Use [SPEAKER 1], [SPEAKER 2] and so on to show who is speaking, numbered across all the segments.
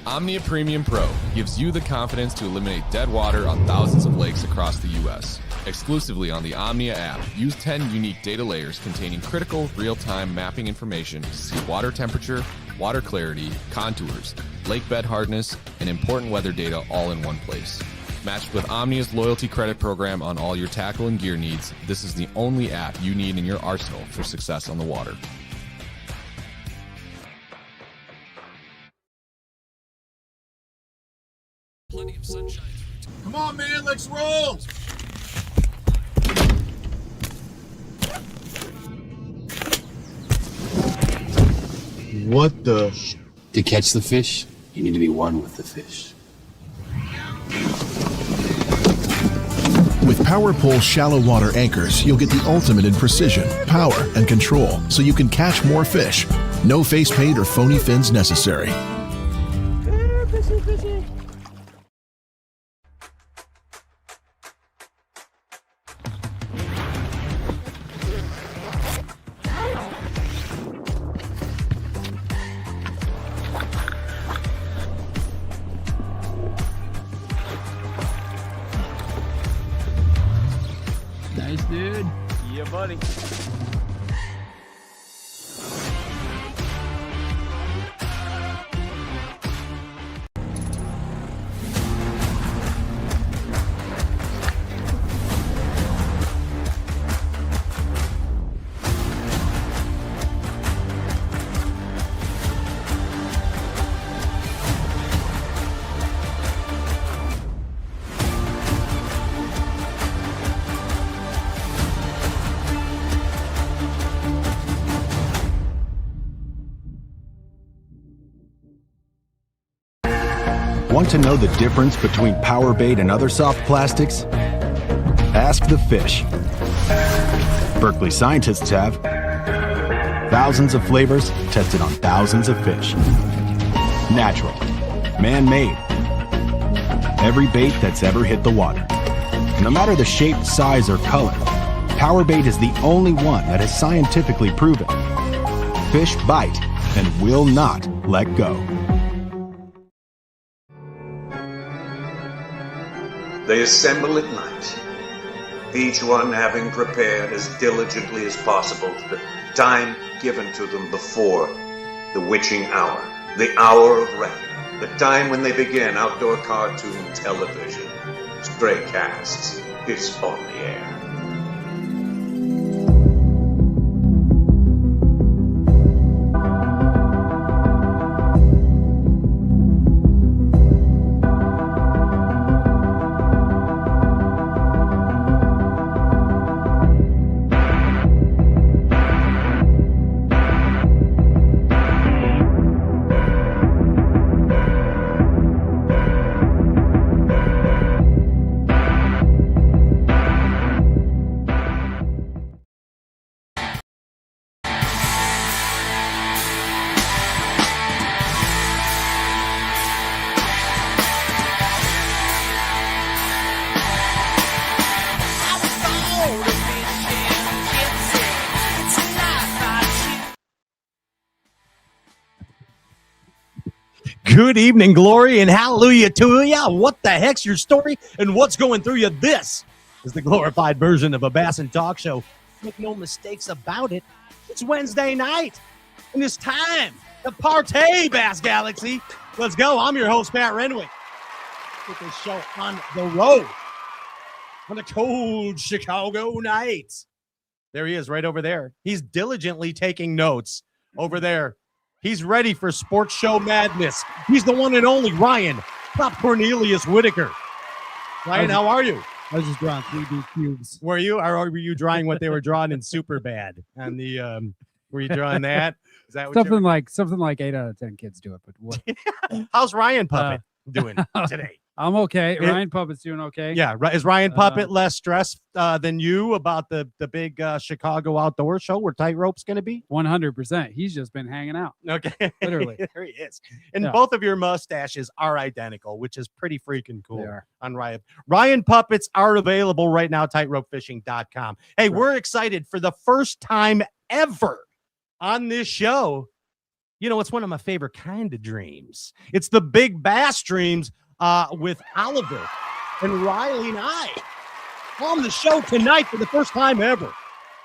[SPEAKER 1] Omnia Premium Pro gives you the confidence to eliminate dead water on thousands of lakes across the U.S. Exclusively on the Omnia app, use 10 unique data layers containing critical real-time mapping information to see water temperature, water clarity, contours, lake bed hardness, and important weather data all in one place. Matched with Omnia's loyalty credit program on all your tackle and gear needs, this is the only app you need in your arsenal for success on the water.
[SPEAKER 2] Plenty of sunshine.
[SPEAKER 3] Come on, man, let's roll. What the?
[SPEAKER 4] To catch the fish, you need to be one with the fish.
[SPEAKER 5] With PowerPole shallow water anchors, you'll get the ultimate in precision, power, and control, so you can catch more fish. No face paint or phony fins necessary.
[SPEAKER 6] Nice, dude.
[SPEAKER 2] Yeah, buddy.
[SPEAKER 7] Want to know the difference between power bait and other soft plastics? Ask the fish. Berkeley scientists have. Thousands of flavors tested on thousands of fish. Natural. Man-made. Every bait that's ever hit the water. No matter the shape, size, or color, power bait is the only one that is scientifically proven. Fish bite and will not let go.
[SPEAKER 8] They assemble at night, each one having prepared as diligently as possible for the time given to them before the witching hour, the hour of reckoning, the time when they begin outdoor cartoon television. Stray Casts is on the air.
[SPEAKER 9] Good evening, glory, and hallelujah to ya. What the heck's your story and what's going through you? This is the glorified version of a Bass and Talk show. Make no mistakes about it. It's Wednesday night, and it's time to partay, Bass Galaxy. Let's go. I'm your host, Pat Renwick. Get this show on the road on a cold Chicago night. There he is right over there. He's diligently taking notes over there. He's ready for sports show madness. He's the one and only Ryan Pop Cornelius Whitaker. Ryan, how are you?
[SPEAKER 6] I was just drawing 3D cubes.
[SPEAKER 9] Were you? Or were you drawing what they were drawing in Superbad? And the were you drawing that? Is that what
[SPEAKER 6] something like 8 out of 10 kids do it? But what?
[SPEAKER 9] How's Ryan Puppet doing today?
[SPEAKER 6] I'm okay. Ryan Puppet's doing okay.
[SPEAKER 9] Yeah. Is Ryan Puppet less stressed than you about the big Chicago outdoor show where Tightrope's going to be?
[SPEAKER 6] 100%. He's just been hanging out.
[SPEAKER 9] Okay.
[SPEAKER 6] Literally.
[SPEAKER 9] There he is. And both of your mustaches are identical, which is pretty freaking cool.
[SPEAKER 6] They are.
[SPEAKER 9] On Ryan. Ryan Puppets are available right now, tightropefishing.com. Hey, we're excited for the first time ever on this show. You know, it's one of my favorite kind of dreams. It's the big bass dreams with Oliver and Riley Ngy on the show tonight for the first time ever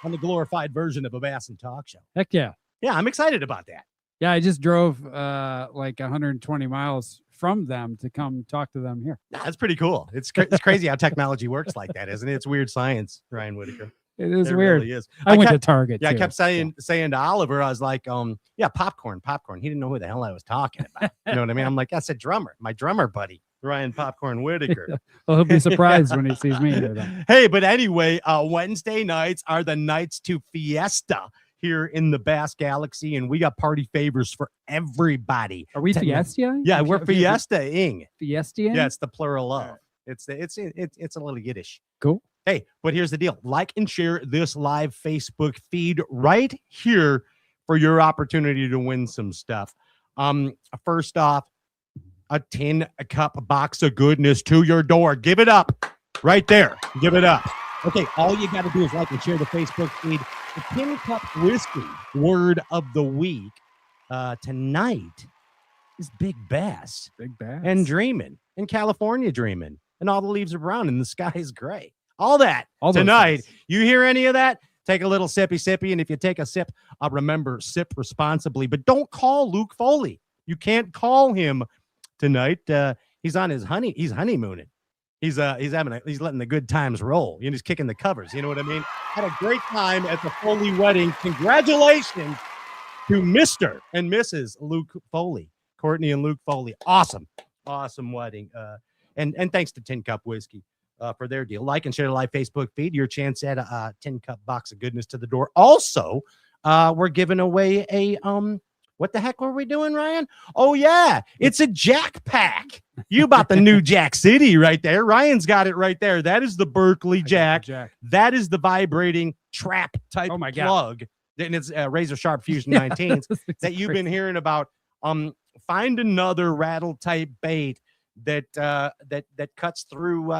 [SPEAKER 9] on the glorified version of a Bass and Talk Show.
[SPEAKER 6] Heck yeah.
[SPEAKER 9] Yeah, I'm excited about that.
[SPEAKER 6] Yeah, I just drove like 120 miles from them to come talk to them here.
[SPEAKER 9] That's pretty cool. It's crazy how technology works like that, isn't it? It's weird science, Ryan Whitaker.
[SPEAKER 6] It is
[SPEAKER 9] It
[SPEAKER 6] weird.
[SPEAKER 9] really is.
[SPEAKER 6] I went to
[SPEAKER 9] kept-
[SPEAKER 6] Target.
[SPEAKER 9] Yeah, I
[SPEAKER 6] too,
[SPEAKER 9] kept saying to Oliver, I was like, yeah, popcorn. He didn't know who the hell I was talking about. You know what I mean? I'm like, I said drummer, my drummer buddy, Ryan Popcorn Whitaker.
[SPEAKER 6] Well, he'll be surprised when he sees me here. Then.
[SPEAKER 9] Hey, but anyway, Wednesday nights are the nights to Fiesta here in the Bass Galaxy, and we got party favors for everybody.
[SPEAKER 6] Are we Fiesta?
[SPEAKER 9] Yeah, we're Fiesta-ing.
[SPEAKER 6] Fiesta?
[SPEAKER 9] Yeah, it's the plural of. It's a little Yiddish.
[SPEAKER 6] Cool.
[SPEAKER 9] Hey, but here's the deal. Like and share this live Facebook feed right here for your opportunity to win some stuff. First off, a 10-cup box of goodness to your door. Give it up right there. Give it up. Okay, all you got to do is like and share the Facebook feed. The 10-cup whiskey word of the week tonight is Big Bass.
[SPEAKER 6] Big Bass.
[SPEAKER 9] And dreaming. And California dreaming. And all the leaves are brown and the sky is gray. All that
[SPEAKER 6] All those
[SPEAKER 9] tonight.
[SPEAKER 6] things.
[SPEAKER 9] You hear any of that? Take a little sippy. And if you take a sip, remember, sip responsibly. But don't call Luke Foley. You can't call him tonight. He's on his he's honeymooning. He's letting the good times roll. He's kicking the covers. You know what I mean? Had a great time at the Foley wedding. Congratulations to Mr. and Mrs. Luke Foley, Courtney and Luke Foley. Awesome wedding. And thanks to 10-Cup Whiskey for their deal. Like and share the live Facebook feed. Your chance at a 10-cup box of goodness to the door. Also, we're giving away a what the heck were we doing, Ryan? Oh yeah, it's a Jack Pack. You bought the new Jack City right there. Ryan's got it right there. That is the Berkeley Jack. That is the vibrating trap type plug. And it's Razor Sharp Fusion 19s that you've been hearing about. Find another rattle type bait that cuts through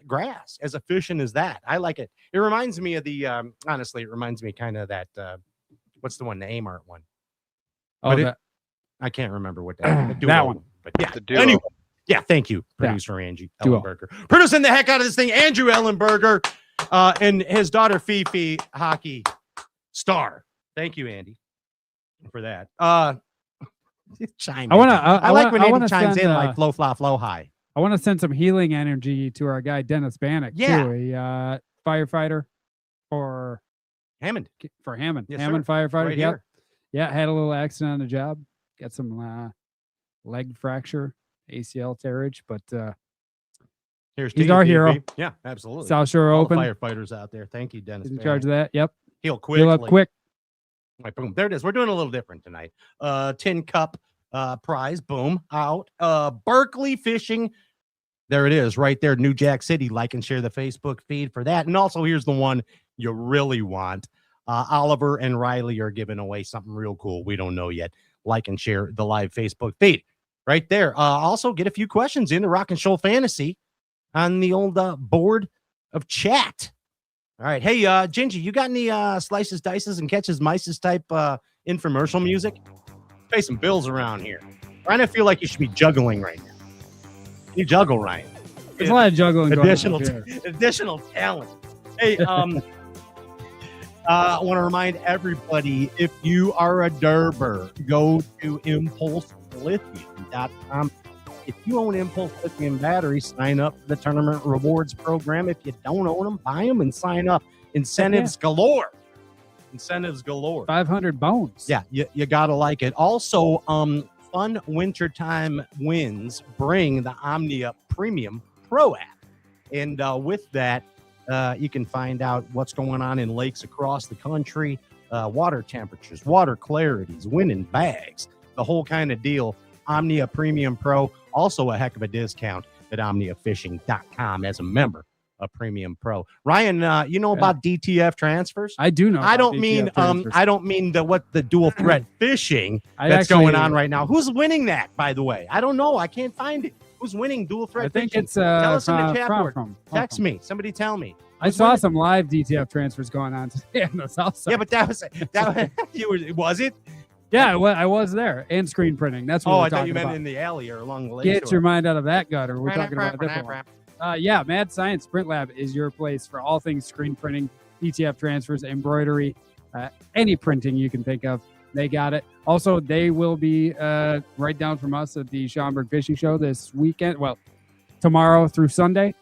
[SPEAKER 9] grass as efficient as that. I like it. It reminds me of the honestly, it reminds me kind of that what's the one, the Amart one.
[SPEAKER 6] Oh,
[SPEAKER 9] I can't remember what that
[SPEAKER 6] that one.
[SPEAKER 9] But yeah, anyway, yeah, thank you, producer Angie
[SPEAKER 6] Duo.
[SPEAKER 9] Ellenberger. Producing the heck out of this thing, Andrew Ellenberger, and his daughter Fifi, hockey star. Thank you, Andy, for that. Chime
[SPEAKER 6] I want to.
[SPEAKER 9] I like when Andy chimes in like flow, fly, flow high.
[SPEAKER 6] I want to send some healing energy to our guy Dennis Bannock, too, a firefighter for
[SPEAKER 9] Hammond.
[SPEAKER 6] Yes,
[SPEAKER 9] sir.
[SPEAKER 6] Hammond firefighter.
[SPEAKER 9] Right
[SPEAKER 6] Yep.
[SPEAKER 9] here.
[SPEAKER 6] Yeah, had a little accident on the job. Got some leg fracture, ACL tearage, but
[SPEAKER 9] Here's
[SPEAKER 6] he's
[SPEAKER 9] to
[SPEAKER 6] our
[SPEAKER 9] you,
[SPEAKER 6] hero.
[SPEAKER 9] DB. Yeah, absolutely.
[SPEAKER 6] South Shore
[SPEAKER 9] All
[SPEAKER 6] Open.
[SPEAKER 9] the firefighters out there. Thank you, Dennis.
[SPEAKER 6] He's in charge of that. Yep.
[SPEAKER 9] Heal quick.
[SPEAKER 6] Heal up quick.
[SPEAKER 9] Right, boom. There it is. We're doing a little different tonight. 10-cup prize. Boom. Out. Berkeley Fishing. There it is right there. New Jack City. Like and share the Facebook feed for that. And also here's the one you really want. Oliver and Riley are giving away something real cool. We don't know yet. Like and share the live Facebook feed right there. Also get a few questions in the Rock and Show Fantasy on the old board of chat. All right. Hey, Gingy, you got any slices, dices, and catches mices type infomercial music? Pay some bills around here. Ryan, I feel like you should be juggling right now. You juggle, Ryan.
[SPEAKER 6] There's a lot of juggling going on here.
[SPEAKER 9] Additional talent. Hey, I want to remind everybody, if you are a derber, go to ImpulseLithium.com. If you own Impulse Lithium batteries, sign up for the Tournament Rewards Program. If you don't own them, buy them and sign up. Incentives galore. Incentives galore.
[SPEAKER 6] 500 bones.
[SPEAKER 9] Yeah, you got to like it. Also, fun wintertime wins bring the Omnia Premium Pro app. And with that, you can find out what's going on in lakes across the country, water temperatures, water clarities, winning bags, the whole kind of deal. Omnia Premium Pro, also a heck of a discount at OmniaFishing.com as a member of Premium Pro. Ryan, you know about DTF transfers?
[SPEAKER 6] I do know.
[SPEAKER 9] I don't mean the dual threat fishing that's going on right now. Who's winning that, by the way? I don't know. I can't find it. Who's winning dual threat
[SPEAKER 6] I think
[SPEAKER 9] fishing?
[SPEAKER 6] it's
[SPEAKER 9] tell us in the chat board.
[SPEAKER 6] Text
[SPEAKER 9] me. Somebody tell me.
[SPEAKER 6] I saw some live DTF transfers going on today on the south side.
[SPEAKER 9] Yeah, but that was it?
[SPEAKER 6] Yeah, well, I was there. And screen printing. That's what
[SPEAKER 9] Oh,
[SPEAKER 6] we're
[SPEAKER 9] I thought
[SPEAKER 6] talking
[SPEAKER 9] you meant
[SPEAKER 6] about.
[SPEAKER 9] in the alley or along the lake.
[SPEAKER 6] Get your mind out of that gutter. We're talking about a different one. Yeah, Mad Science Print Lab is your place for all things screen printing, ETF transfers, embroidery, any printing you can think of. They got it. Also, they will be right down from us at the Schaumburg Fishing Show this weekend. Well, tomorrow through Sunday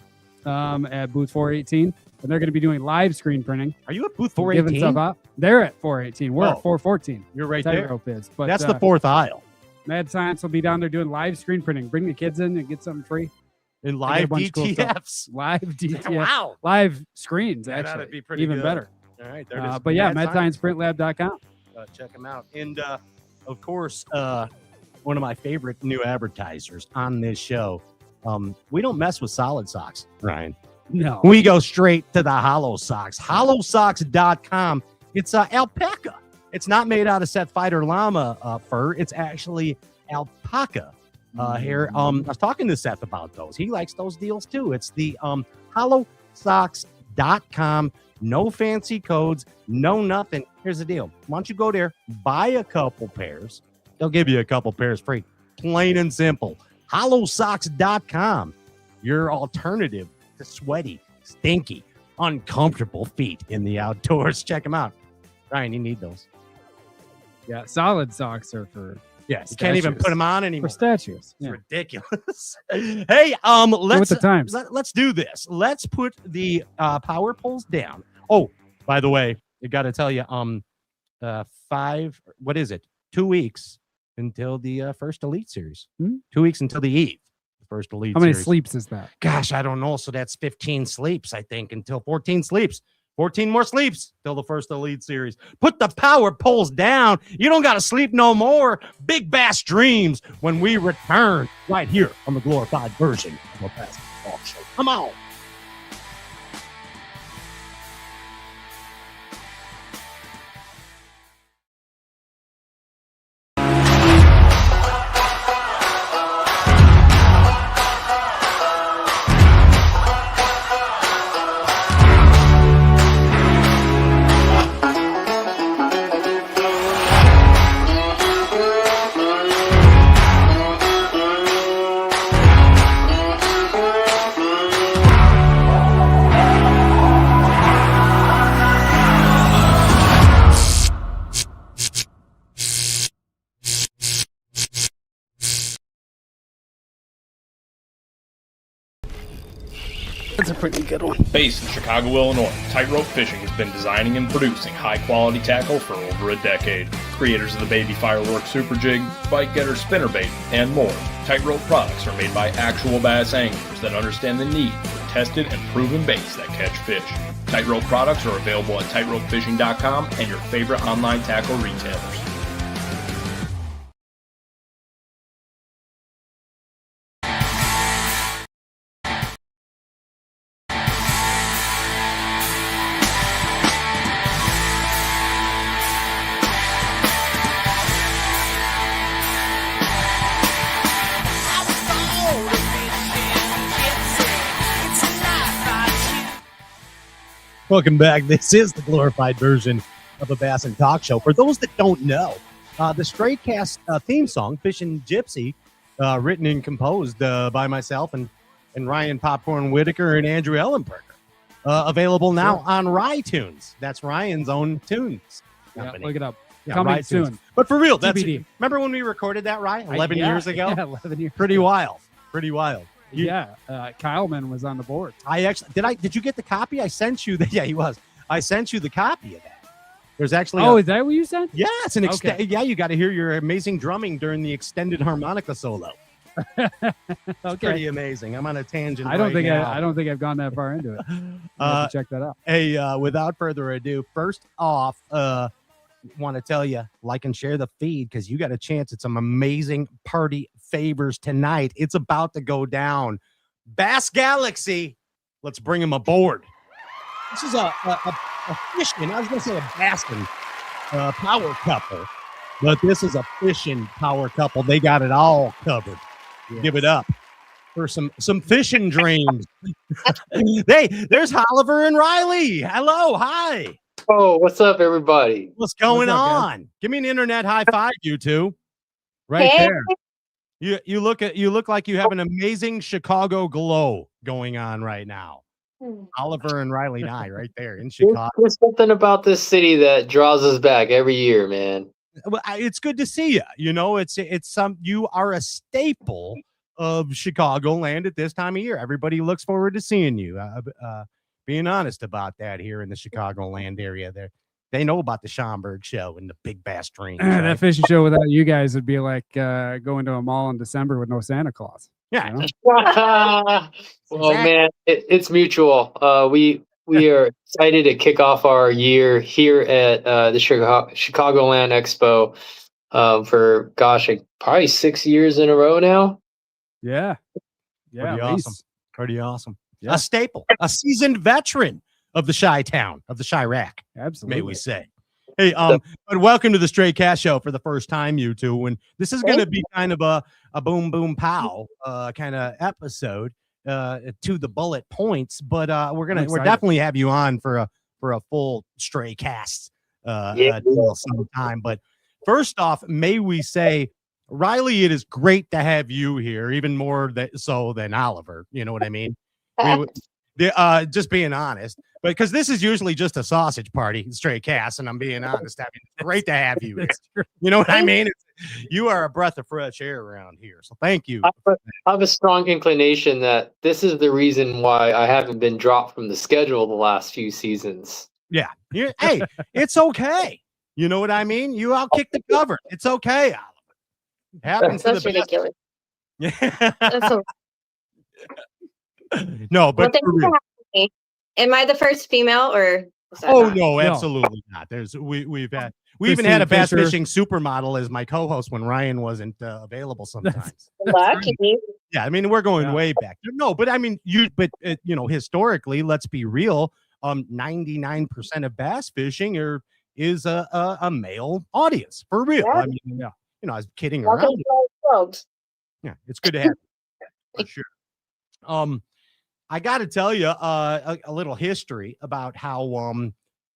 [SPEAKER 6] at booth 418. And they're going to be doing live screen printing.
[SPEAKER 9] Are you at booth
[SPEAKER 6] Giving
[SPEAKER 9] 418?
[SPEAKER 6] stuff out. They're at 418. We're at 414.
[SPEAKER 9] You're right there.
[SPEAKER 6] Tightroppe is. But
[SPEAKER 9] That's the fourth aisle.
[SPEAKER 6] Mad Science will be down there doing live screen printing. Bring the kids in and get something free.
[SPEAKER 9] And
[SPEAKER 6] They get a
[SPEAKER 9] live
[SPEAKER 6] bunch of cool stuff.
[SPEAKER 9] DTFs.
[SPEAKER 6] Live DTF.
[SPEAKER 9] Wow.
[SPEAKER 6] Live screens,
[SPEAKER 9] That'd
[SPEAKER 6] actually.
[SPEAKER 9] be pretty
[SPEAKER 6] Even
[SPEAKER 9] good.
[SPEAKER 6] better.
[SPEAKER 9] All right. There it is.
[SPEAKER 6] But yeah, MadSciencePrintLab.com.
[SPEAKER 9] Check them out. And of course, one of my favorite new advertisers on this show. We don't mess with solid socks, Ryan.
[SPEAKER 6] No.
[SPEAKER 9] We go straight to the hollow socks. Hollowsocks.com. It's alpaca. It's not made out of Seth Fighter llama fur. It's actually alpaca hair. I was talking to Seth about those. He likes those deals too. It's the hollowsocks.com. No fancy codes, no nothing. Here's the deal. Why don't you go there, buy a couple pairs. They'll give you a couple pairs free. Plain and simple. Hollowsocks.com. Your alternative to sweaty, stinky, uncomfortable feet in the outdoors. Check them out. Ryan, you need those.
[SPEAKER 6] Yeah, solid socks are for
[SPEAKER 9] you can't even put them on anymore.
[SPEAKER 6] For statues.
[SPEAKER 9] It's
[SPEAKER 6] Yeah.
[SPEAKER 9] ridiculous. Hey,
[SPEAKER 6] With the times.
[SPEAKER 9] let's do this. Let's put the power poles down. Oh, by the way, I got to tell you, 2 weeks until the first Elite Series. 2 weeks until the eve. First Elite
[SPEAKER 6] How many
[SPEAKER 9] Series.
[SPEAKER 6] sleeps is that?
[SPEAKER 9] Gosh, I don't know. So that's 15 sleeps, I think, until 14 sleeps. 14 more sleeps till the first Elite Series. Put the power poles down. You don't got to sleep no more. Big Bass Dreams when we return right here on the glorified version of a basketball show. Come on.
[SPEAKER 4] That's a pretty good one.
[SPEAKER 2] Based in Chicago, Illinois, Tightrope Fishing has been designing and producing high-quality tackle for over a decade. Creators of the Baby Fireworks Super Jig, Bite Getter Spinnerbait, and more, Tightrope products are made by actual bass anglers that understand the need for tested and proven baits that catch fish. Tightrope products are available at tightropefishing.com and your favorite online tackle retailers.
[SPEAKER 9] Welcome back. This is the glorified version of a Bass and Talk Show. For those that don't know, the Straycast theme song, Fishin' Gypsy, written and composed by myself and Ryan Popcorn Whitaker and Andrew Ellenberger. Available now on iTunes. That's Ryan's own tunes.
[SPEAKER 6] Yeah, look it up.
[SPEAKER 9] Yeah,
[SPEAKER 6] Coming
[SPEAKER 9] iTunes.
[SPEAKER 6] soon.
[SPEAKER 9] But for real, that's
[SPEAKER 6] TBD.
[SPEAKER 9] remember when we recorded that, Ryan? 11 years ago?
[SPEAKER 6] Yeah, 11 years
[SPEAKER 9] Pretty
[SPEAKER 6] ago.
[SPEAKER 9] wild. Pretty wild.
[SPEAKER 6] Kyleman was on the board.
[SPEAKER 9] I actually did you get the copy? I sent you the he was. I sent you the copy of that. There's actually
[SPEAKER 6] is that what you sent?
[SPEAKER 9] Yeah, it's an
[SPEAKER 6] Okay.
[SPEAKER 9] yeah, you got to hear your amazing drumming during the extended harmonica solo. Pretty amazing. I'm on a tangent.
[SPEAKER 6] I don't
[SPEAKER 9] right
[SPEAKER 6] think
[SPEAKER 9] now.
[SPEAKER 6] I don't think I've gone that far into it. I'll have to check that out.
[SPEAKER 9] Hey, without further ado, first off, want to tell you, like and share the feed because you got a chance at some amazing party favors tonight. It's about to go down. Bass Galaxy, let's bring them aboard. This is a fishing, I was going to say a basking power couple, but this is a fishing power couple. They got it all covered.
[SPEAKER 6] Yes.
[SPEAKER 9] Give it up for some fishing dreams. Hey, there's Oliver and Riley. Hello, hi.
[SPEAKER 10] Oh, what's up, everybody?
[SPEAKER 9] What's going
[SPEAKER 6] What's up, guys?
[SPEAKER 9] on? Give me an internet high five, you two. Right
[SPEAKER 11] Hey.
[SPEAKER 9] there. You look like you have an amazing Chicago glow going on right now. Oliver and Riley Ngy right there in Chicago.
[SPEAKER 10] There's something about this city that draws us back every year, man.
[SPEAKER 9] Well, it's good to see you. You know, you are a staple of Chicagoland at this time of year. Everybody looks forward to seeing you. Being honest about that here in the Chicagoland area, they know about the Schomburg show and the Big Bass Dreams. Right?
[SPEAKER 6] That fishing show without you guys would be like going to a mall in December with no Santa Claus.
[SPEAKER 9] Yeah.
[SPEAKER 6] You know?
[SPEAKER 10] Well, man, it's mutual. We are excited to kick off our year here at the Chicagoland Expo for, gosh, probably 6 years in a row now.
[SPEAKER 6] Yeah.
[SPEAKER 9] Pretty awesome. Pretty awesome.
[SPEAKER 6] Yeah.
[SPEAKER 9] A staple, a seasoned veteran of the Chi-Town, of the Chirac,
[SPEAKER 6] Absolutely.
[SPEAKER 9] may we say. Hey, but welcome to the Stray Cast Show for the first time, you two. And this is going to be kind of a boom, boom, pow kind of episode to the bullet points. But we're definitely have you on for a full Stray Cast deal sometime. But first off, may we say, Riley, it is great to have you here, even more so than Oliver. You know what I mean? Just being honest, but because this is usually just a sausage party, Stray Cast, and I'm being honest. I mean, it's great to have you here. You know what I mean? You are a breath of fresh air around here, so thank you.
[SPEAKER 10] I have a strong inclination that this is the reason why I haven't been dropped from the schedule the last few seasons.
[SPEAKER 9] Yeah. Hey, it's okay. You know what I mean? You outkick the cover. It's okay, Oliver. Happens to
[SPEAKER 11] That's
[SPEAKER 9] the
[SPEAKER 11] ridiculous.
[SPEAKER 9] Yeah.
[SPEAKER 11] That's so
[SPEAKER 9] No, but
[SPEAKER 11] thank
[SPEAKER 9] for
[SPEAKER 11] you for
[SPEAKER 9] real.
[SPEAKER 11] having me. Am I the first female or is that
[SPEAKER 9] Oh
[SPEAKER 11] not?
[SPEAKER 9] no, absolutely not. We even had a bass
[SPEAKER 6] Fisher.
[SPEAKER 9] fishing supermodel as my co-host when Ryan wasn't available sometimes.
[SPEAKER 11] Lucky.
[SPEAKER 9] Yeah, I mean we're going way back. No, but I mean historically, let's be real. 99% of bass fishing is a male audience for real.
[SPEAKER 11] Yeah.
[SPEAKER 9] I mean, I was kidding
[SPEAKER 11] Welcome
[SPEAKER 9] around.
[SPEAKER 11] to our world.
[SPEAKER 9] Yeah, it's good to have you for sure. I got to tell you a little history about how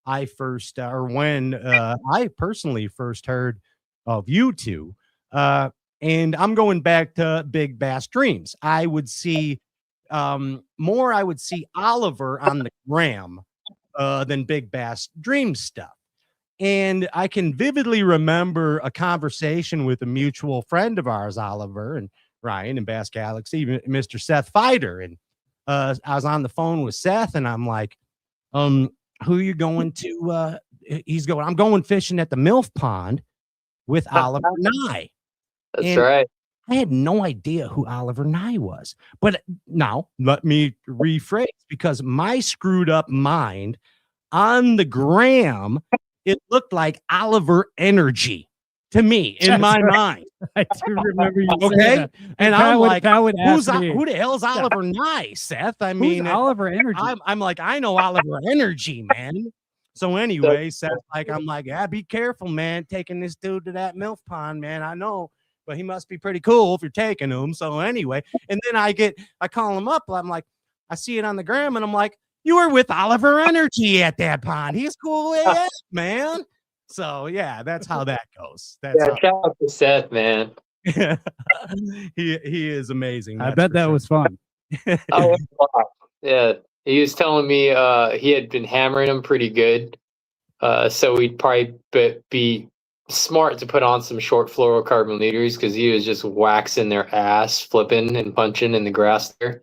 [SPEAKER 9] I first when I personally first heard of you two. And I'm going back to Big Bass Dreams. I would see Oliver on the gram than Big Bass Dreams stuff. And I can vividly remember a conversation with a mutual friend of ours, Oliver and Ryan and Bass Galaxy, Mr. Seth Fider. And I was on the phone with Seth and I'm like, who are you going to? He's going, I'm going fishing at the MILF pond with Oliver Ngy.
[SPEAKER 10] That's right.
[SPEAKER 9] I had no idea who Oliver Ngy was. But now let me rephrase, because my screwed up mind on the gram, it looked like Oliver Energy to me in my mind.
[SPEAKER 6] I do remember you saying
[SPEAKER 9] Okay.
[SPEAKER 6] that.
[SPEAKER 9] And I'm like,
[SPEAKER 6] who
[SPEAKER 9] who the hell's Oliver Ngy, Seth? I mean,
[SPEAKER 6] Oliver Energy?
[SPEAKER 9] I'm like, I know Oliver Energy, man. So anyway, Seth, I'm like, yeah, be careful, man, taking this dude to that MILF pond, man. I know, but he must be pretty cool if you're taking him. So anyway, and then I call him up. I'm like, I see it on the gram, and I'm like, you were with Oliver Energy at that pond. He's cool AF, man. So yeah, that's how that goes.
[SPEAKER 10] Shout out to Seth, man.
[SPEAKER 9] he is amazing.
[SPEAKER 6] I bet that was fun.
[SPEAKER 10] Oh, wow. Yeah, he was telling me he had been hammering him pretty good, so we'd probably be smart to put on some short fluorocarbon leaders because he was just waxing their ass, flipping and punching in the grass there.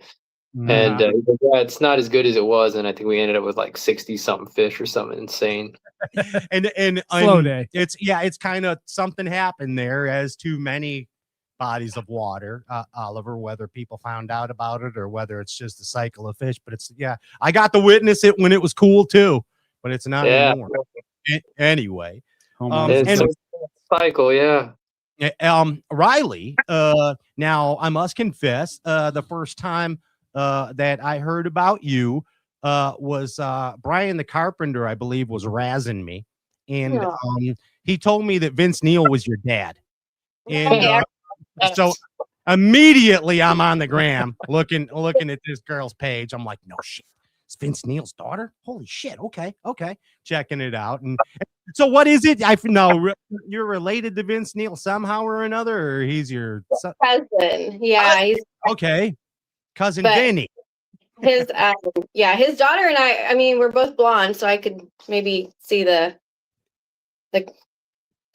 [SPEAKER 10] And it's not as good as it was, and I think we ended up with like 60-something fish or something insane.
[SPEAKER 9] and
[SPEAKER 6] slow day.
[SPEAKER 9] It's kind of something happened there, as too many bodies of water, Oliver, whether people found out about it or whether it's just a cycle of fish. But I got to witness it when it was cool too, but it's not anymore. Anyway,
[SPEAKER 10] it's a cycle, yeah.
[SPEAKER 9] Riley, now I must confess, the first time that I heard about you was Brian the Carpenter, I believe, was razzing me, and he told me that Vince Neil was your dad, and so immediately I'm on the gram looking at this girl's page. I'm like, no shit, It's Vince Neil's daughter. Holy shit. Okay. Checking it out. And so what is it? I know you're related to Vince Neil somehow or another, or he's your
[SPEAKER 11] cousin. Yeah, he's
[SPEAKER 9] okay. Cousin
[SPEAKER 11] but
[SPEAKER 9] Vinny.
[SPEAKER 11] His his daughter and I mean, we're both blonde, so I could maybe see the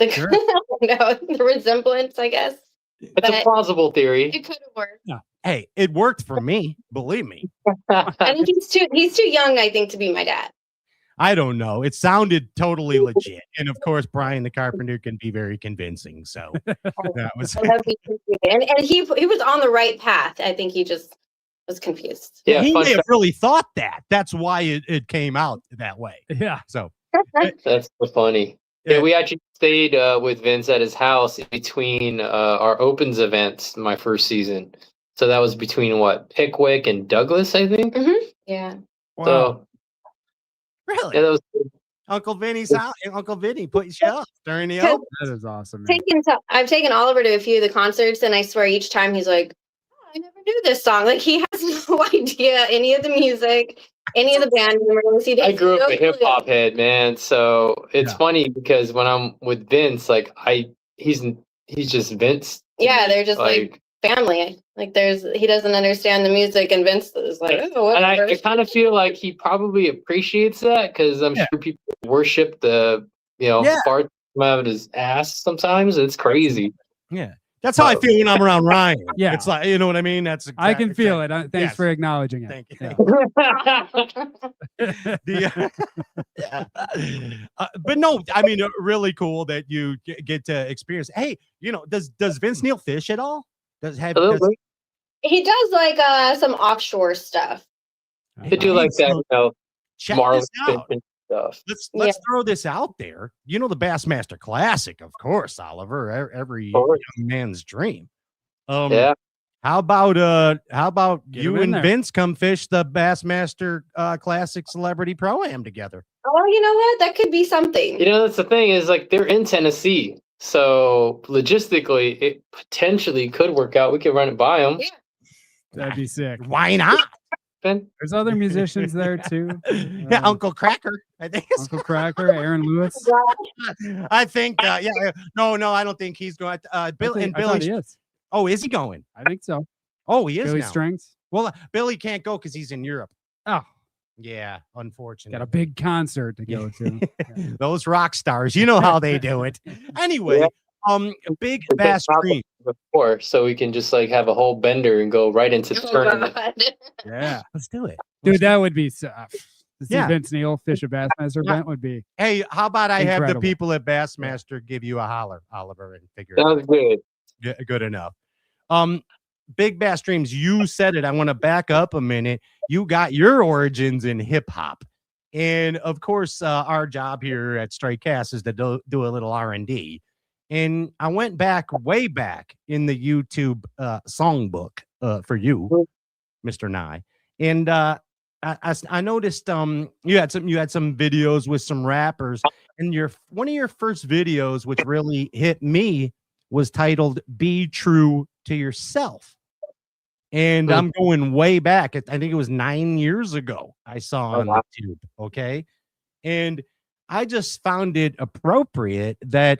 [SPEAKER 9] Sure.
[SPEAKER 11] the resemblance, I guess.
[SPEAKER 10] It's a plausible theory.
[SPEAKER 11] It could have worked.
[SPEAKER 9] Yeah. Hey, it worked for me, believe me.
[SPEAKER 11] I think he's too young, I think, to be my dad.
[SPEAKER 9] I don't know. It sounded totally legit. And of course, Brian the Carpenter can be very convincing. So that was
[SPEAKER 11] and he was on the right path. I think he just was confused.
[SPEAKER 9] Yeah, he may have really thought that. That's why it came out that way.
[SPEAKER 6] Yeah.
[SPEAKER 9] So
[SPEAKER 10] that's so funny. Yeah, we actually stayed with Vince at his house in between our opens events my first season. So that was between Pickwick and Douglas, I think.
[SPEAKER 11] Mm-hmm. Yeah.
[SPEAKER 9] Wow.
[SPEAKER 10] So
[SPEAKER 9] really,
[SPEAKER 10] yeah, that was
[SPEAKER 9] Uncle Vinny's house. Uncle Vinny put you up during the open.
[SPEAKER 6] That is awesome. Man.
[SPEAKER 11] I've taken Oliver to a few of the concerts, and I swear each time he's like, oh, I never knew this song. Like he has no idea any of the music, any of the band members.
[SPEAKER 10] I grew up a hip hop head, man. So it's funny because when I'm with Vince, like he's just Vince.
[SPEAKER 11] Yeah, they're just like family. Like he doesn't understand the music, and Vince is like, oh, whatever.
[SPEAKER 10] And I kind of feel like he probably appreciates that because I'm sure people worship the part out of his ass sometimes. It's crazy.
[SPEAKER 9] Yeah. That's how I feel when I'm around Ryan.
[SPEAKER 6] Yeah.
[SPEAKER 9] It's like, you know what I mean? That's exactly
[SPEAKER 6] I can feel it. Thanks for acknowledging it.
[SPEAKER 9] Thank you.
[SPEAKER 6] Yeah.
[SPEAKER 9] But no, I mean, really cool that you get to experience. Hey, does Vince Neil fish at all?
[SPEAKER 11] He does like some offshore stuff.
[SPEAKER 10] He do like that, marlin
[SPEAKER 9] fishing stuff. Let's throw this out there. You know the Bassmaster Classic, of course, Oliver. Every young man's dream.
[SPEAKER 10] Yeah.
[SPEAKER 9] How about you and
[SPEAKER 6] there.
[SPEAKER 9] Vince come fish the Bassmaster Classic Celebrity Pro-Am together?
[SPEAKER 11] Oh, you know what? That could be something.
[SPEAKER 10] That's the thing is like they're in Tennessee. So logistically, it potentially could work out. We could run it by them.
[SPEAKER 11] Yeah.
[SPEAKER 6] That'd be sick.
[SPEAKER 9] Why not?
[SPEAKER 6] There's other musicians there too.
[SPEAKER 9] Yeah, Uncle Cracker. I think
[SPEAKER 6] Uncle Cracker, Aaron Lewis.
[SPEAKER 9] I think. No, I don't think he's going. Billy.
[SPEAKER 6] Is.
[SPEAKER 9] Oh, is he going?
[SPEAKER 6] I think so.
[SPEAKER 9] Oh, he is.
[SPEAKER 6] Billy
[SPEAKER 9] now.
[SPEAKER 6] Strings.
[SPEAKER 9] Well, Billy can't go because he's in Europe.
[SPEAKER 6] Oh.
[SPEAKER 9] Yeah, unfortunately.
[SPEAKER 6] Got a big concert to go to.
[SPEAKER 9] Those rock stars, you know how they do it. Anyway, big bass stream
[SPEAKER 10] before, so we can just like have a whole bender and go right into the tournament.
[SPEAKER 6] Yeah,
[SPEAKER 9] let's do it,
[SPEAKER 6] dude. That would be to see
[SPEAKER 9] Yeah.
[SPEAKER 6] Vince Neil fish a Bassmaster event would be.
[SPEAKER 9] Hey, how about I have the
[SPEAKER 6] incredible.
[SPEAKER 9] people at Bassmaster give you a holler, Oliver, and figure
[SPEAKER 10] Sounds
[SPEAKER 9] it out.
[SPEAKER 10] good.
[SPEAKER 9] Yeah, good enough. Big bass streams. You said it. I want to back up a minute. You got your origins in hip hop, and of course, our job here at Straight Cast is to do a little R&D. And I went way back in the YouTube songbook for you, Mr. Nye, and I noticed you had some videos with some rappers, and one of your first videos, which really hit me, was titled "Be True to Yourself." And I'm going way back. I think it was 9 years ago I saw on YouTube. Okay. And I just found it appropriate that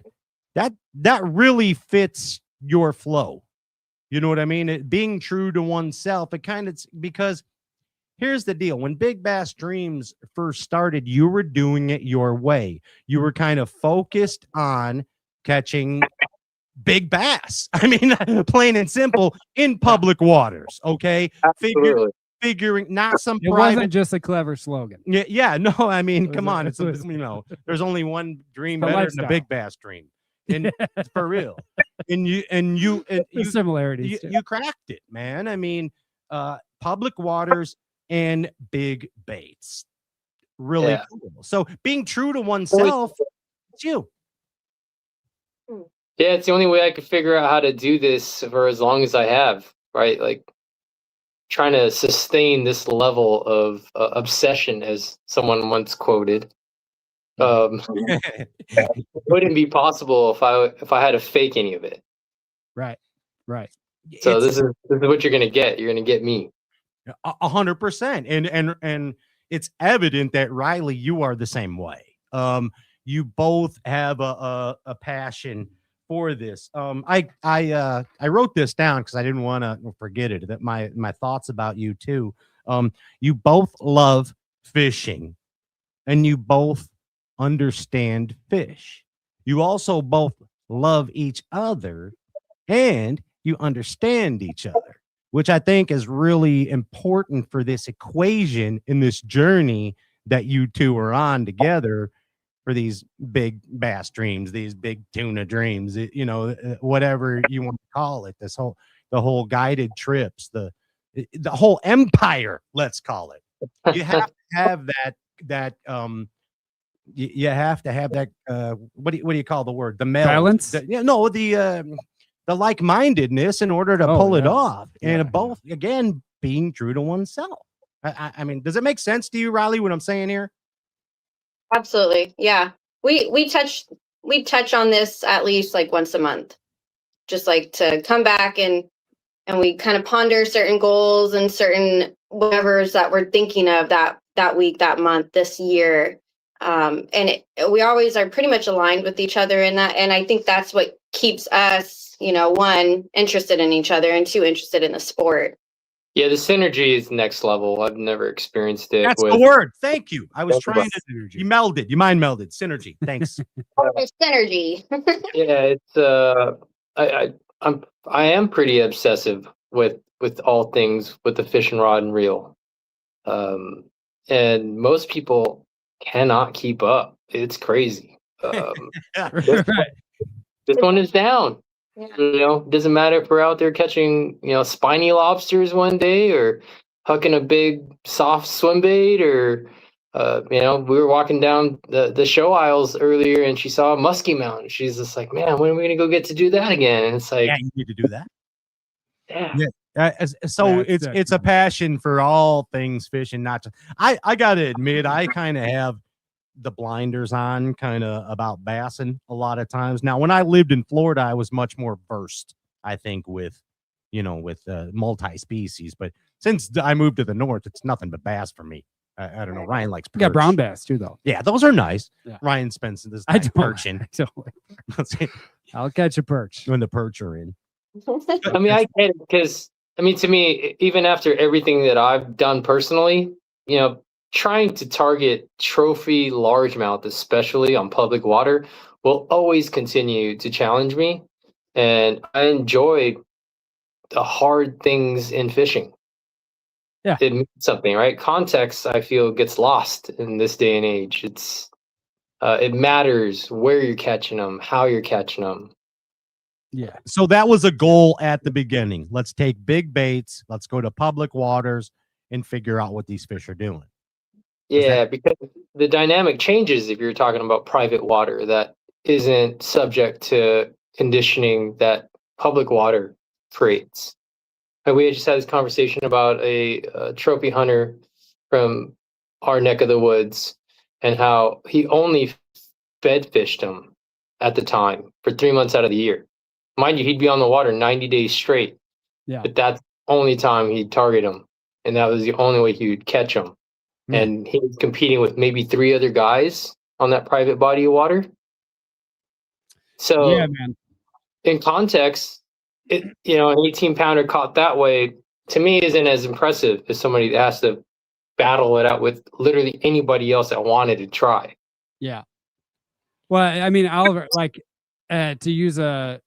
[SPEAKER 9] really fits your flow. You know what I mean? Being true to oneself. It kind of, because here's the deal. When Big Bass Dreams first started, you were doing it your way. You were kind of focused on catching big bass. I mean, plain and simple, in public waters. Okay. Figuring not some
[SPEAKER 6] It
[SPEAKER 9] private.
[SPEAKER 6] wasn't just a clever slogan.
[SPEAKER 9] Yeah. No, I mean, come on.
[SPEAKER 6] It was-
[SPEAKER 9] There's only one dream
[SPEAKER 6] The
[SPEAKER 9] better than
[SPEAKER 6] lifestyle.
[SPEAKER 9] a big bass dream. And it's for real. And you
[SPEAKER 6] The similarities.
[SPEAKER 9] you cracked it, man. I mean, public waters and big baits. Really cool. So being true to oneself, it's you.
[SPEAKER 10] Yeah, it's the only way I could figure out how to do this for as long as I have, right? Like trying to sustain this level of obsession, as someone once quoted. Wouldn't be possible if I had to fake any of it.
[SPEAKER 6] Right.
[SPEAKER 10] So this is what you're gonna get. You're gonna get me.
[SPEAKER 9] 100%. And it's evident that Riley, you are the same way. You both have a passion for this. I wrote this down because I didn't want to forget it. That my thoughts about you too. You both love fishing, and you both understand fish. You also both love each other, and you understand each other, which I think is really important for this equation in this journey that you two are on together for these big bass dreams, these big tuna dreams, whatever you want to call it, the whole guided trips, the whole empire, let's call it. You have to have that you have to have that what do you call the word, the meld,
[SPEAKER 6] balance,
[SPEAKER 9] the like-mindedness in order to pull it off, and both again being true to oneself. I mean, does it make sense to you, Riley, what I'm saying here?
[SPEAKER 11] Absolutely. Yeah. We touch on this at least like once a month, just like to come back and we kind of ponder certain goals and certain whatevers that we're thinking of that week, that month, this year. We always are pretty much aligned with each other in that. And I think that's what keeps us, one, interested in each other, and two, interested in the sport.
[SPEAKER 10] Yeah, the synergy is next level. I've never experienced it.
[SPEAKER 9] That's the word. Thank you. I was trying to. You melded. You mind melded. Synergy. Thanks.
[SPEAKER 11] Synergy.
[SPEAKER 10] Yeah, it's I am pretty obsessive with all things with the fishing rod and reel, and most people cannot keep up. It's crazy. This one is down. Yeah. Doesn't matter if we're out there catching, spiny lobsters one day, or hucking a big soft swim bait, or we were walking down the show aisles earlier and she saw a muskie mountain. She's just like, man, when are we gonna go get to do that again? And it's like,
[SPEAKER 9] yeah, you need to do that.
[SPEAKER 10] Yeah.
[SPEAKER 9] So it's a passion for all things fishing, not just. I gotta admit, I kind of have the blinders on kind of about bassing a lot of times. Now, when I lived in Florida, I was much more versed, I think, with multi-species. But since I moved to the north, it's nothing but bass for me. I don't know. Ryan likes perch.
[SPEAKER 6] You got brown bass too, though.
[SPEAKER 9] Yeah, those are nice.
[SPEAKER 6] Yeah.
[SPEAKER 9] Ryan spends this
[SPEAKER 6] I
[SPEAKER 9] time
[SPEAKER 6] don't,
[SPEAKER 9] perching.
[SPEAKER 6] I'll catch a perch
[SPEAKER 9] when the perch are in.
[SPEAKER 10] I mean, I get it because, to me, even after everything that I've done personally, trying to target trophy largemouth, especially on public water, will always continue to challenge me. And I enjoy the hard things in fishing.
[SPEAKER 6] Yeah.
[SPEAKER 10] It means something, right? Context, I feel, gets lost in this day and age. It matters where you're catching them, how you're catching them.
[SPEAKER 6] Yeah.
[SPEAKER 9] So that was a goal at the beginning. Let's take big baits. Let's go to public waters and figure out what these fish are doing.
[SPEAKER 10] Yeah, because the dynamic changes if you're talking about private water that isn't subject to conditioning that public water creates. And we just had this conversation about a trophy hunter from our neck of the woods and how he only fed fished them at the time for 3 months out of the year. Mind you, he'd be on the water 90 days straight.
[SPEAKER 6] Yeah.
[SPEAKER 10] But that's the only time he'd target them. And that was the only way he would catch them. And he was competing with maybe 3 other guys on that private body of water. So
[SPEAKER 6] yeah, man.
[SPEAKER 10] In context, an 18-pounder caught that way, to me, isn't as impressive as somebody that has to battle it out with literally anybody else that wanted to try.
[SPEAKER 6] Yeah. Well, Oliver, to use a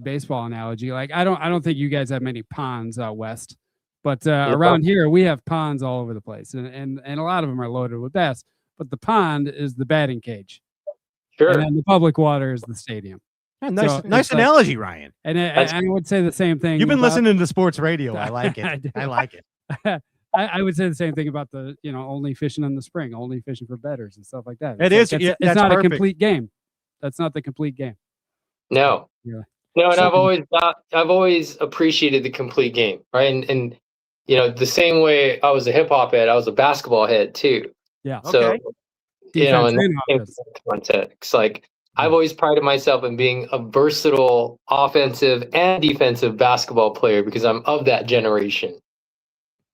[SPEAKER 6] baseball analogy, I don't think you guys have many ponds out west. But around here, we have ponds all over the place, and a lot of them are loaded with bass. But the pond is the batting cage.
[SPEAKER 10] Sure.
[SPEAKER 6] And then the public water is the stadium.
[SPEAKER 9] Yeah, nice analogy, Ryan.
[SPEAKER 6] And I would say the same thing.
[SPEAKER 9] You've been listening to sports radio. I like it. I like it.
[SPEAKER 6] I would say the same thing about the, only fishing in the spring, only fishing for betters and stuff like that.
[SPEAKER 9] It's
[SPEAKER 6] not perfect. A complete game. That's not the complete game.
[SPEAKER 10] No.
[SPEAKER 6] Yeah.
[SPEAKER 10] No, and I've always appreciated the complete game, right? And the same way I was a hip hop head, I was a basketball head too.
[SPEAKER 6] Yeah.
[SPEAKER 10] So,
[SPEAKER 6] okay.
[SPEAKER 10] In the context, I've always prided myself in being a versatile offensive and defensive basketball player because I'm of that generation.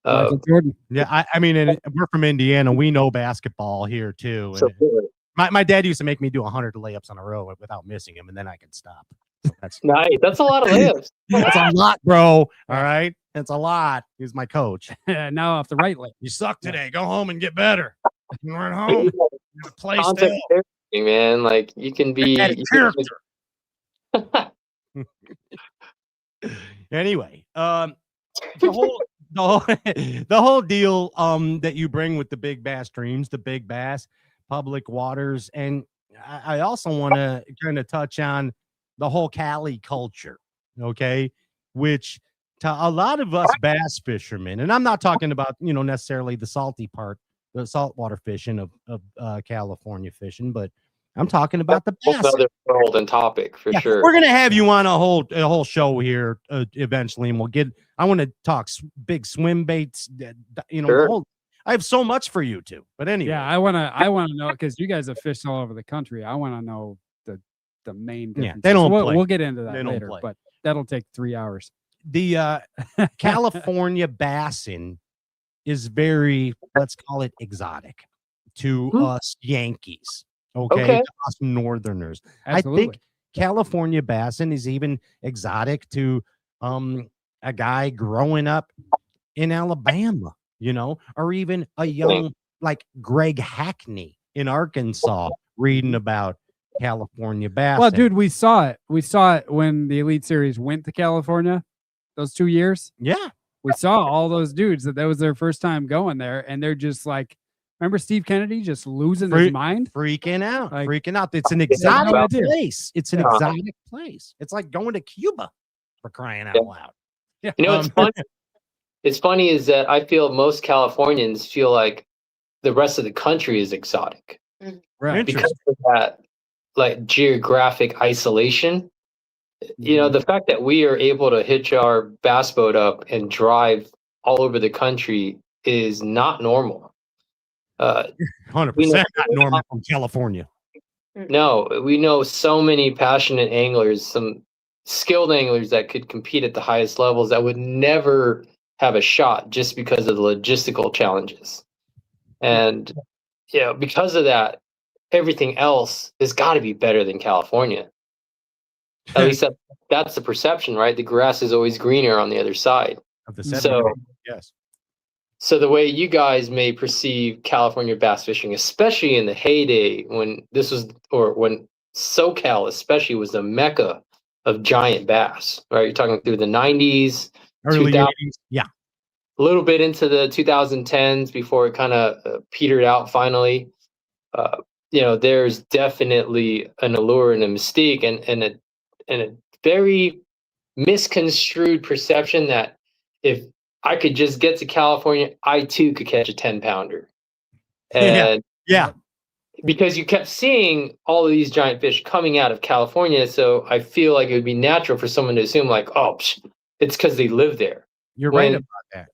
[SPEAKER 6] Michael Jordan.
[SPEAKER 9] Yeah, I mean, and we're from Indiana. We know basketball here too. And
[SPEAKER 10] So
[SPEAKER 9] my dad used to make me do 100 layups on a row without missing them, and then I could stop. So that's
[SPEAKER 10] nice. That's a lot of layups.
[SPEAKER 9] that's a lot, bro. All right, that's a lot. He's my coach.
[SPEAKER 6] Now off the right leg.
[SPEAKER 9] You suck today. Go home and get better. You're at home. Play
[SPEAKER 10] Concept
[SPEAKER 9] still.
[SPEAKER 10] man. Like you can be.
[SPEAKER 9] Anyway, the whole deal that you bring with the big bass streams, the big bass public waters, and I also want to kind of touch on the whole Cali culture, okay, which to a lot of us bass fishermen, and I'm not talking about necessarily the salty part, the saltwater fishing of California fishing, but I'm talking about the bass.
[SPEAKER 10] Another world and topic for sure.
[SPEAKER 9] We're gonna have you on a whole show here eventually, and we'll get. I want to talk big swim baits.
[SPEAKER 10] Sure.
[SPEAKER 9] I have so much for you too. But anyway,
[SPEAKER 6] Yeah, I want to know because you guys have fished all over the country. I want to know the main differences.
[SPEAKER 9] they don't
[SPEAKER 6] So
[SPEAKER 9] play.
[SPEAKER 6] we'll get into that
[SPEAKER 9] They don't
[SPEAKER 6] later,
[SPEAKER 9] play.
[SPEAKER 6] but that'll take 3 hours.
[SPEAKER 9] The California bassin is very, let's call it exotic to us Yankees. Okay, to us Northerners.
[SPEAKER 6] Absolutely.
[SPEAKER 9] I think California bassin is even exotic to a guy growing up in Alabama, or even a young like Greg Hackney in Arkansas reading about California bassin.
[SPEAKER 6] Well, dude, we saw it. We saw it when the Elite Series went to California those 2 years.
[SPEAKER 9] Yeah.
[SPEAKER 6] We saw all those dudes that was their first time going there, and they're just like, remember Steve Kennedy just losing his mind?
[SPEAKER 9] Freaking out.
[SPEAKER 6] Like,
[SPEAKER 9] freaking out. It's an exotic
[SPEAKER 6] no idea.
[SPEAKER 9] place. It's an exotic place. It's like going to Cuba for crying out loud.
[SPEAKER 6] Yeah.
[SPEAKER 10] It's funny. It's funny is that I feel most Californians feel like the rest of the country is exotic.
[SPEAKER 6] Right.
[SPEAKER 10] Because of that like geographic isolation. The fact that we are able to hitch our bass boat up and drive all over the country is not normal.
[SPEAKER 9] 100% not normal from California.
[SPEAKER 10] No, we know so many passionate anglers, some skilled anglers that could compete at the highest levels that would never have a shot just because of the logistical challenges. And because of that, everything else has got to be better than California. At least that's the perception, right? The grass is always greener on the other side.
[SPEAKER 9] Of the yes.
[SPEAKER 10] So the way you guys may perceive California bass fishing, especially in the heyday when when SoCal especially was the mecca of giant bass, right? You're talking through the 90s,
[SPEAKER 9] early 80s, yeah.
[SPEAKER 10] A little bit into the 2010s before it kind of petered out finally. There's definitely an allure and a mystique and a very misconstrued perception that if I could just get to California, I too could catch a 10-pounder. And
[SPEAKER 9] yeah,
[SPEAKER 10] because you kept seeing all of these giant fish coming out of California, so I feel like it would be natural for someone to assume like, it's because they live there.
[SPEAKER 9] You're right about that.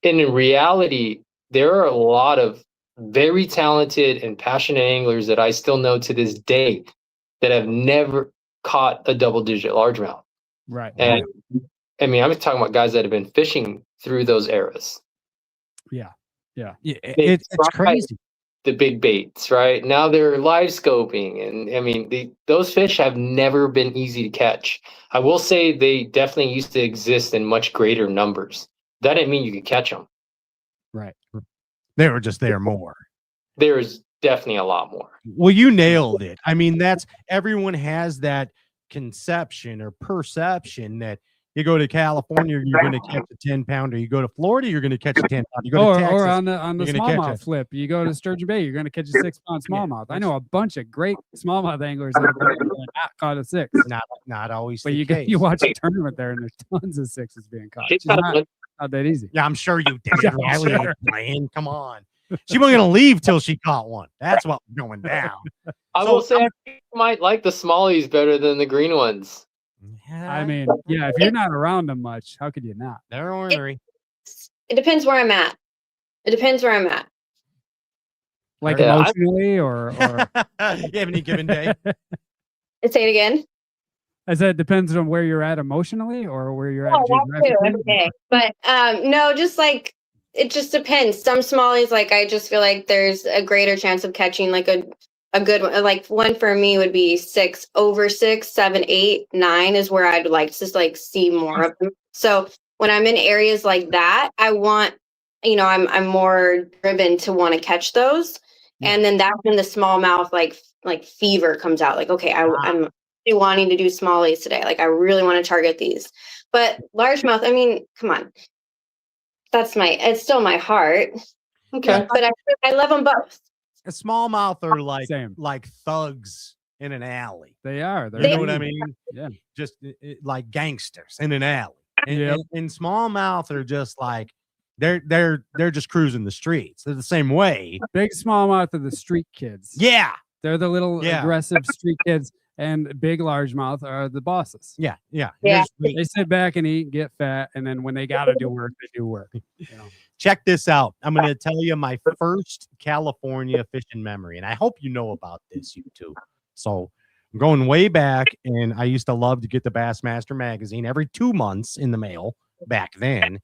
[SPEAKER 10] And in reality, there are a lot of very talented and passionate anglers that I still know to this day that have never caught a double-digit largemouth.
[SPEAKER 6] Right.
[SPEAKER 10] And I mean, I'm talking about guys that have been fishing through those eras.
[SPEAKER 6] Yeah.
[SPEAKER 9] It's crazy.
[SPEAKER 10] The big baits, right? Now they're live scoping. And I mean, those fish have never been easy to catch. I will say they definitely used to exist in much greater numbers. That didn't mean you could catch them.
[SPEAKER 9] Right. They were just there more.
[SPEAKER 10] There is definitely a lot more.
[SPEAKER 9] Well, you nailed it. I mean, everyone has that conception or perception that you go to California, you're going to catch a 10-pounder. You go to Florida, you're going to catch a 10-pounder. You go to Texas,
[SPEAKER 6] or on the smallmouth flip, you go to Sturgeon Bay, you're going to catch a 6-pound smallmouth. I know a bunch of great smallmouth anglers that have not caught a 6.
[SPEAKER 9] Not always.
[SPEAKER 6] But you watch a tournament there, and there's tons of 6s being caught. It's not that easy.
[SPEAKER 9] Yeah, I'm sure you did. Riley ain't playing. Come on. She wasn't going to leave till she caught one. That's what's going down.
[SPEAKER 10] I will say I might like the smallies better than the green ones.
[SPEAKER 6] I mean, if you're not around them much, how could you not?
[SPEAKER 9] They're ornery.
[SPEAKER 11] It depends where I'm at.
[SPEAKER 6] Like emotionally or
[SPEAKER 9] you have any given day?
[SPEAKER 11] Say it again.
[SPEAKER 6] I said it depends on where you're at emotionally or where you're at
[SPEAKER 11] That too, every day. But no, just like it just depends. Some smallies, like I just feel like there's a greater chance of catching like a good one. Like one for me would be 6 over 6, 7, 8, 9 is where I'd like to like see more of them. So when I'm in areas like that, I want, I'm more driven to want to catch those. And then that's when the smallmouth like fever comes out. Like, okay, I'm really wanting to do smallies today. Like I really want to target these. But largemouth, I mean, come on. It's still my heart.
[SPEAKER 10] Okay.
[SPEAKER 11] But I love them both.
[SPEAKER 9] A smallmouth are
[SPEAKER 6] Same.
[SPEAKER 9] like thugs in an alley.
[SPEAKER 6] They are.
[SPEAKER 9] You know what I mean?
[SPEAKER 6] Yeah.
[SPEAKER 9] Just like gangsters in an alley. And,
[SPEAKER 6] Yep.
[SPEAKER 9] and smallmouth are just like they're just cruising the streets. They're the same way.
[SPEAKER 6] Big smallmouth are the street kids.
[SPEAKER 9] Yeah.
[SPEAKER 6] They're the little aggressive street kids, and big largemouth are the bosses.
[SPEAKER 9] Yeah. Yeah.
[SPEAKER 11] Yeah.
[SPEAKER 6] They sit back and eat, get fat, and then when they gotta do work, they do work.
[SPEAKER 9] Check this out. I'm going to tell you my first California fishing memory, and I hope you know about this, you two. So I'm going way back, and I used to love to get the Bassmaster magazine every 2 months in the mail back then.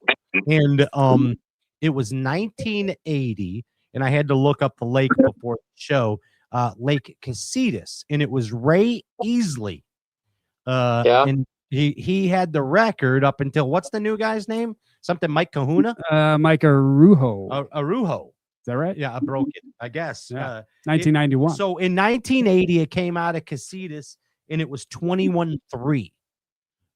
[SPEAKER 9] And it was 1980, and I had to look up the lake before the show, Lake Casitas, and it was Ray Easley. And he had the record up until, what's the new guy's name? Something Mike Kahuna?
[SPEAKER 6] Mike Arujo.
[SPEAKER 9] Arujo.
[SPEAKER 6] Is that right?
[SPEAKER 9] Yeah, I broke it, I guess.
[SPEAKER 6] Yeah. 1991.
[SPEAKER 9] So in 1980, it came out of Casitas, and it was 21-3.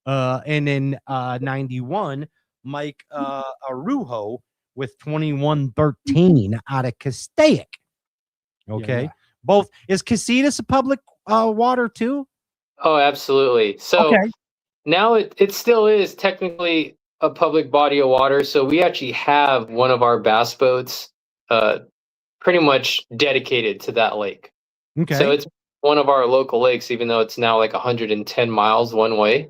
[SPEAKER 9] And in 91, Mike Arujo with 21-13 out of Castaic. Okay.
[SPEAKER 6] Yeah.
[SPEAKER 9] Both. Is Casitas a public water too?
[SPEAKER 10] Oh, absolutely. So now it still is technically a public body of water. So we actually have one of our bass boats pretty much dedicated to that lake.
[SPEAKER 9] Okay.
[SPEAKER 10] So it's one of our local lakes, even though it's now like 110 miles one way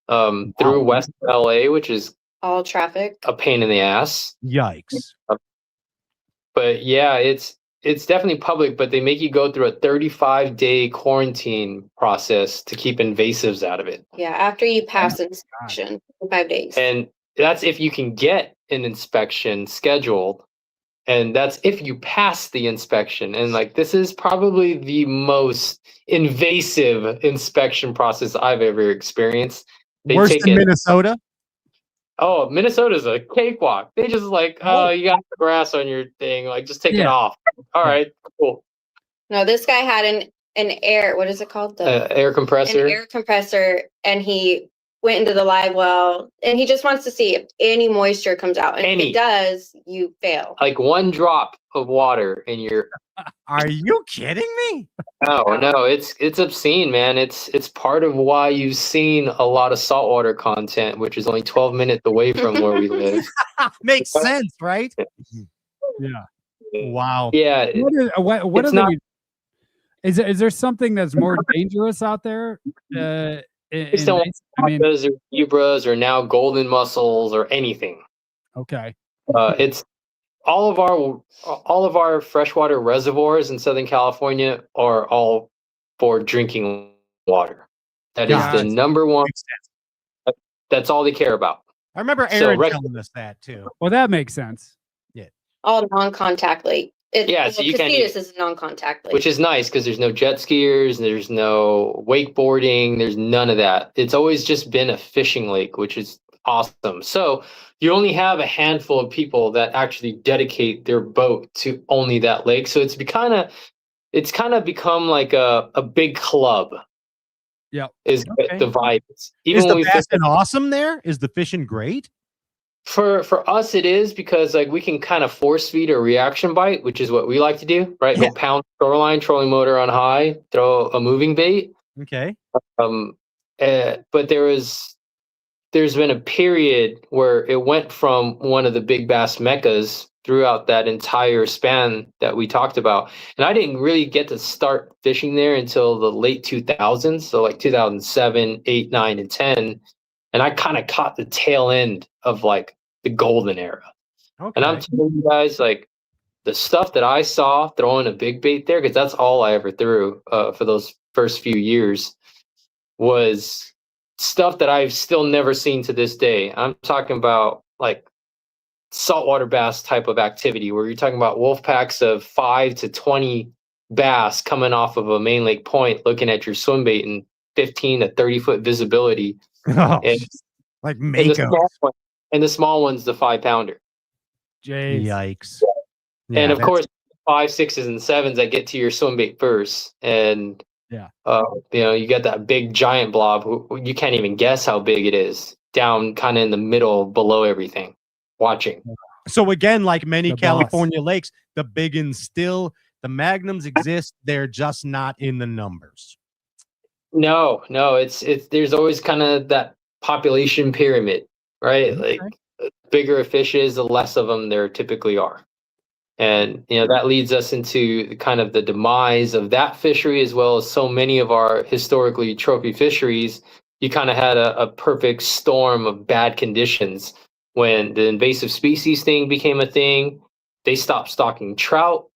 [SPEAKER 10] through West LA, which is
[SPEAKER 11] all traffic,
[SPEAKER 10] a pain in the ass.
[SPEAKER 9] Yikes.
[SPEAKER 10] But yeah, it's definitely public, but they make you go through a 35-day quarantine process to keep invasives out of it.
[SPEAKER 11] Yeah, after you pass inspection, 5 days.
[SPEAKER 10] And that's if you can get an inspection scheduled. And that's if you pass the inspection. And like, this is probably the most invasive inspection process I've ever experienced.
[SPEAKER 9] Worse than Minnesota?
[SPEAKER 10] Oh, Minnesota's a cakewalk. They just like, oh, you got the grass on your thing. Like, just take it off. All right, cool.
[SPEAKER 11] No, this guy had an air, what is it called?
[SPEAKER 10] The air compressor.
[SPEAKER 11] An air compressor, and he went into the live well, and he just wants to see if any moisture comes out. And if it does, you fail.
[SPEAKER 10] Like one drop of water in your.
[SPEAKER 9] Are you kidding me?
[SPEAKER 10] No, it's obscene, man. It's part of why you've seen a lot of saltwater content, which is only 12 minutes away from where we live.
[SPEAKER 9] Makes sense, right?
[SPEAKER 6] Yeah.
[SPEAKER 9] Wow.
[SPEAKER 10] Yeah.
[SPEAKER 6] What are the? Is there something that's more dangerous out there?
[SPEAKER 10] Or zebras or now golden mussels or anything.
[SPEAKER 6] Okay.
[SPEAKER 10] It's all of our freshwater reservoirs in Southern California are all for drinking water. That is the number one. That's all they care about.
[SPEAKER 9] I remember Aaron telling us that too.
[SPEAKER 6] Well, that makes sense.
[SPEAKER 9] Yeah.
[SPEAKER 11] All non-contact lake.
[SPEAKER 10] So you can
[SPEAKER 11] Casitas is a non-contact lake,
[SPEAKER 10] which is nice because there's no jet skiers, there's no wakeboarding, there's none of that. It's always just been a fishing lake, which is awesome. So you only have a handful of people that actually dedicate their boat to only that lake. So it's kind of become like a big club.
[SPEAKER 6] Yeah,
[SPEAKER 10] is the vibe.
[SPEAKER 9] Even is the bass awesome there? Is the fishing great?
[SPEAKER 10] For us, it is because like we can kind of force feed a reaction bite, which is what we like to do, right? Go pound shoreline, trolling motor on high, throw a moving bait.
[SPEAKER 9] Okay.
[SPEAKER 10] But there's been a period where it went from one of the big bass meccas throughout that entire span that we talked about, and I didn't really get to start fishing there until the late 2000s, so like 2007, 8, 9, and 10. And I kind of caught the tail end of like the golden era. Okay. And I'm telling you guys, like the stuff that I saw throwing a big bait there, because that's all I ever threw for those first few years, was stuff that I've still never seen to this day. I'm talking about like saltwater bass type of activity, where you're talking about wolf packs of 5 to 20 bass coming off of a main lake point, looking at your swim bait and 15 to 30-foot visibility.
[SPEAKER 9] Oh,
[SPEAKER 10] and,
[SPEAKER 9] like
[SPEAKER 10] and
[SPEAKER 9] Mako.
[SPEAKER 10] the small one's the 5-pounder.
[SPEAKER 9] Yikes.
[SPEAKER 10] And of course, 5, 6s, and 7s that get to your swim bait first. And you got that big giant blob who you can't even guess how big it is, down kind of in the middle below everything, watching.
[SPEAKER 9] So again, like many
[SPEAKER 6] The
[SPEAKER 9] California lakes, the big and still, the magnums exist. They're just not in the numbers.
[SPEAKER 10] No, it's there's always kind of that population pyramid, right?
[SPEAKER 9] Okay.
[SPEAKER 10] Like the bigger a fish is, the less of them there typically are. And that leads us into kind of the demise of that fishery, as well as so many of our historically trophy fisheries. You kind of had a perfect storm of bad conditions when the invasive species thing became a thing. They stopped stocking trout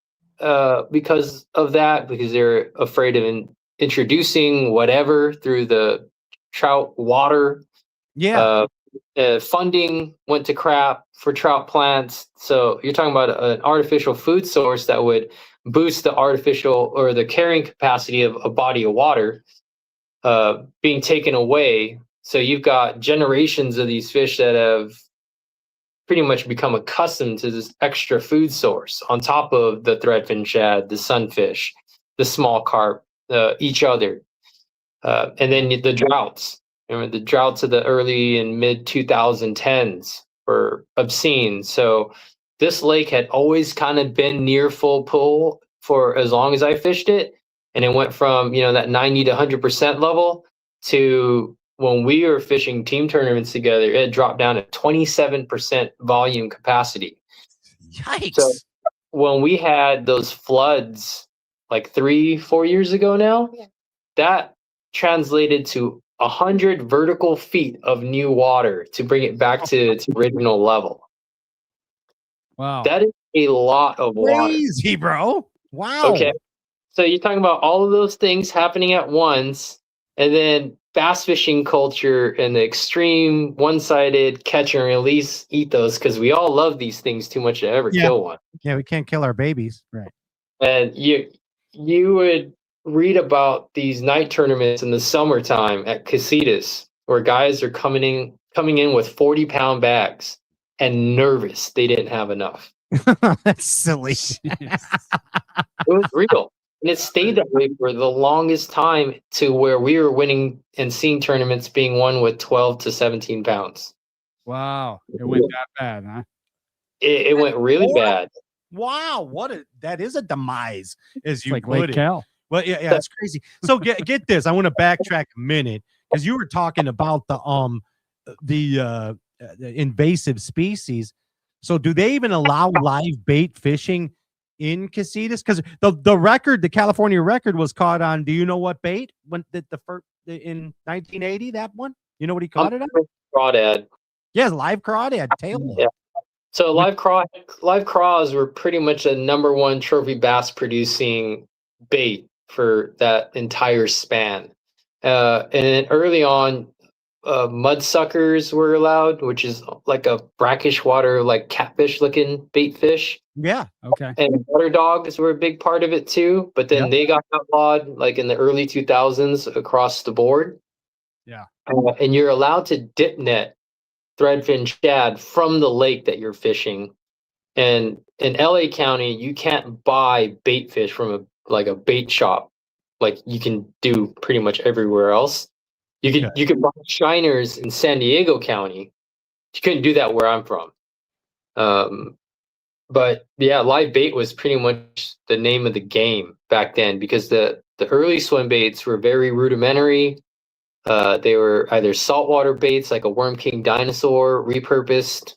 [SPEAKER 10] because of that, because they're afraid of introducing whatever through the trout water. Funding went to crap for trout plants. So you're talking about an artificial food source that would boost the artificial or the carrying capacity of a body of water being taken away. So you've got generations of these fish that have pretty much become accustomed to this extra food source on top of the threadfin shad, the sunfish, the small carp, each other. And then the droughts. Remember, the droughts of the early and mid 2010s were obscene. So this lake had always kind of been near full pull for as long as I fished it. And it went from, that 90 to 100% level to when we were fishing team tournaments together, it dropped down to 27% volume capacity.
[SPEAKER 9] Yikes.
[SPEAKER 10] So when we had those floods like 3-4 years ago now, that translated to 100 vertical feet of new water to bring it back to its original level.
[SPEAKER 6] Wow.
[SPEAKER 10] That is a lot of water.
[SPEAKER 9] Crazy, bro. Wow.
[SPEAKER 10] Okay. So you're talking about all of those things happening at once, and then bass fishing culture and the extreme one-sided catch and release ethos, because we all love these things too much to ever kill one.
[SPEAKER 9] Yeah, we can't kill our babies. Right.
[SPEAKER 10] And you would read about these night tournaments in the summertime at casitas where guys are coming in with 40-pound bags and nervous they didn't have enough.
[SPEAKER 9] That's silly.
[SPEAKER 10] It was real. And it stayed that way for the longest time, to where we were winning and seeing tournaments being won with 12 to 17 pounds.
[SPEAKER 6] Wow. It went that bad, huh?
[SPEAKER 10] It went really bad.
[SPEAKER 9] Wow. That is a demise, as you
[SPEAKER 6] like
[SPEAKER 9] put
[SPEAKER 6] Lake
[SPEAKER 9] it.
[SPEAKER 6] Cal.
[SPEAKER 9] Well, yeah, it's crazy. So get this. I want to backtrack a minute, because you were talking about the invasive species. So do they even allow live bait fishing in casitas? Because the California record was caught on, do you know what bait? When the first in 1980, that one? You know what he caught it on?
[SPEAKER 10] Crawdad.
[SPEAKER 9] Yes, live crawdad, tail.
[SPEAKER 10] Yeah. So live craws were pretty much a number one trophy bass producing bait for that entire span. And then early on, mudsuckers were allowed, which is like a brackish water, like catfish looking bait fish.
[SPEAKER 9] Yeah.
[SPEAKER 6] Okay.
[SPEAKER 10] And water dogs were a big part of it too. But then they got outlawed like in the early 2000s across the board.
[SPEAKER 6] Yeah.
[SPEAKER 10] And you're allowed to dip net threadfin shad from the lake that you're fishing. And in LA County, you can't buy bait fish from a bait shop like you can do pretty much everywhere else. You could buy shiners in San Diego County. You couldn't do that where I'm from. But yeah, live bait was pretty much the name of the game back then, because the early swim baits were very rudimentary. They were either saltwater baits like a Worm King dinosaur repurposed,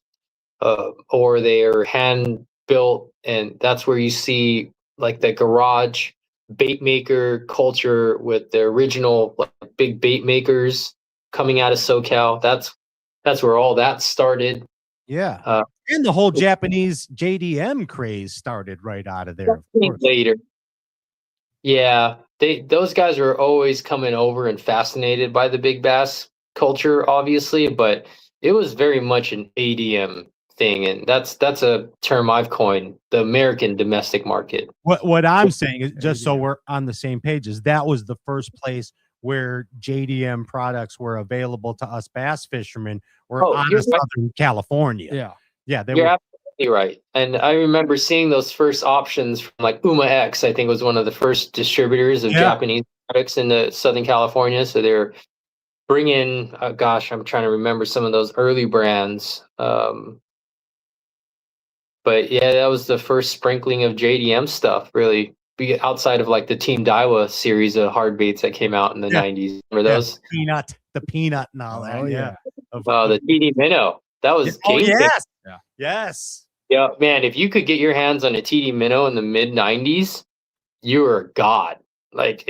[SPEAKER 10] or they are hand built, and that's where you see like the garage bait maker culture with the original like big bait makers coming out of SoCal. That's where all that started.
[SPEAKER 9] Yeah. And the whole Japanese JDM craze started right out of there. Of course.
[SPEAKER 10] Later. Yeah, those guys were always coming over and fascinated by the big bass culture, obviously, but it was very much an ADM thing, and that's a term I've coined, the American domestic market.
[SPEAKER 9] What I'm saying is, just so we're on the same page, is that was the first place where JDM products were available to us bass fishermen were out of Southern California. Yeah,
[SPEAKER 10] you're absolutely right. And I remember seeing those first options from like Uma X, I think was one of the first distributors of Japanese products in the Southern California. So they're bringing, gosh, I'm trying to remember some of those early brands. But yeah, that was the first sprinkling of JDM stuff, really. Outside of like the Team Daiwa series of hard baits that came out in the 90s. Remember those?
[SPEAKER 9] The peanut and all that.
[SPEAKER 10] The TD Minnow. That was
[SPEAKER 9] yes. Yes.
[SPEAKER 10] Yeah, man, if you could get your hands on a TD Minnow in the mid 90s, you were a god. Like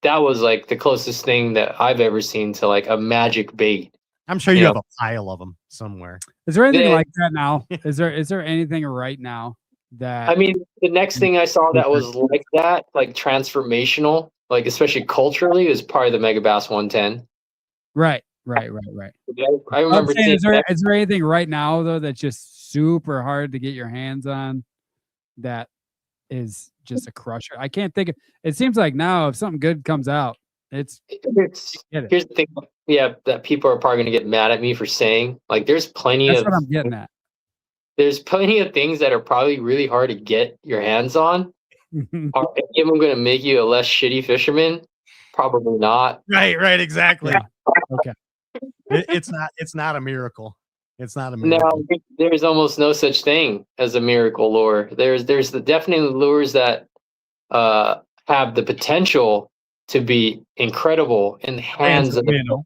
[SPEAKER 10] that was like the closest thing that I've ever seen to like a magic bait.
[SPEAKER 9] I'm sure you have a pile of them somewhere.
[SPEAKER 6] Is there anything like that now? Is there anything right now that?
[SPEAKER 10] I mean, the next thing I saw that was like that, like transformational, like especially culturally, is probably the Mega Bass 110.
[SPEAKER 6] Right.
[SPEAKER 10] I remember.
[SPEAKER 6] Is there anything right now though that's just super hard to get your hands on that is just a crusher? I can't think of. It seems like now if something good comes out, here's
[SPEAKER 10] the thing. Yeah, that people are probably going to get mad at me for saying. Like, there's plenty
[SPEAKER 6] That's
[SPEAKER 10] of.
[SPEAKER 6] what I'm getting at.
[SPEAKER 10] There's plenty of things that are probably really hard to get your hands on. Are any of them going to make you a less shitty fisherman? Probably not.
[SPEAKER 9] Right, exactly.
[SPEAKER 6] Yeah. Okay.
[SPEAKER 9] It's not a miracle. It's not a miracle.
[SPEAKER 10] No, there's almost no such thing as a miracle lure. There's definitely lures that have the potential to be incredible in the hands of the.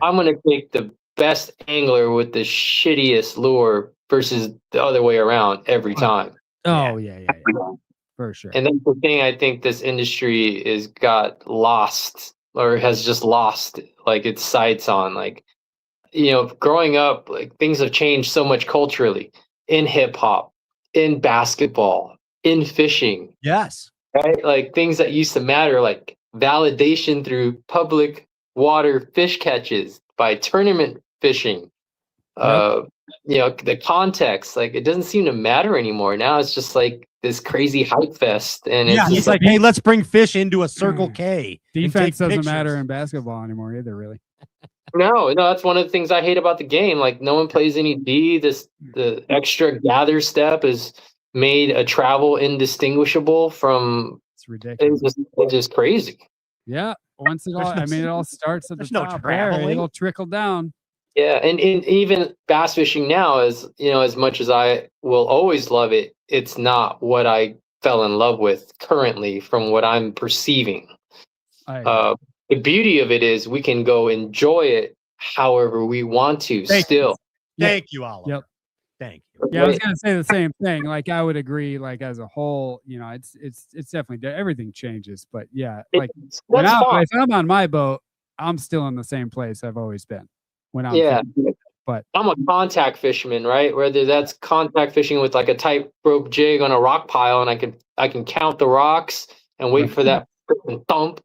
[SPEAKER 10] I'm going to take the best angler with the shittiest lure versus the other way around every time.
[SPEAKER 6] Oh yeah. For sure.
[SPEAKER 10] And that's the thing. I think this industry is got lost or has just lost like its sights on. Like, growing up, like things have changed so much culturally in hip hop, in basketball, in fishing.
[SPEAKER 9] Yes.
[SPEAKER 10] Right? Like things that used to matter, like validation through public water fish catches by tournament fishing. The context, like it doesn't seem to matter anymore. Now it's just like this crazy hype fest. And
[SPEAKER 9] it's like, hey, let's bring fish into a Circle K.
[SPEAKER 6] Defense doesn't matter in basketball anymore either, really.
[SPEAKER 10] No, that's one of the things I hate about the game. Like no one plays any D. The extra gather step is made a travel indistinguishable from.
[SPEAKER 6] It's ridiculous.
[SPEAKER 10] It's just crazy.
[SPEAKER 6] Yeah. Once it all starts at the top. It'll trickle down.
[SPEAKER 10] Yeah, and even bass fishing now is, as much as I will always love it, it's not what I fell in love with currently from what I'm perceiving. The beauty of it is we can go enjoy it however we want to.
[SPEAKER 9] Thank you, Oliver.
[SPEAKER 6] Yep.
[SPEAKER 9] Thank you.
[SPEAKER 6] Yeah, I was gonna say the same thing. Like I would agree. Like as a whole, it's definitely everything changes. But yeah, like if I'm on my boat, I'm still in the same place I've always been. But
[SPEAKER 10] I'm a contact fisherman, right? Whether that's contact fishing with like a tightrope jig on a rock pile, and I can count the rocks and wait for that thump,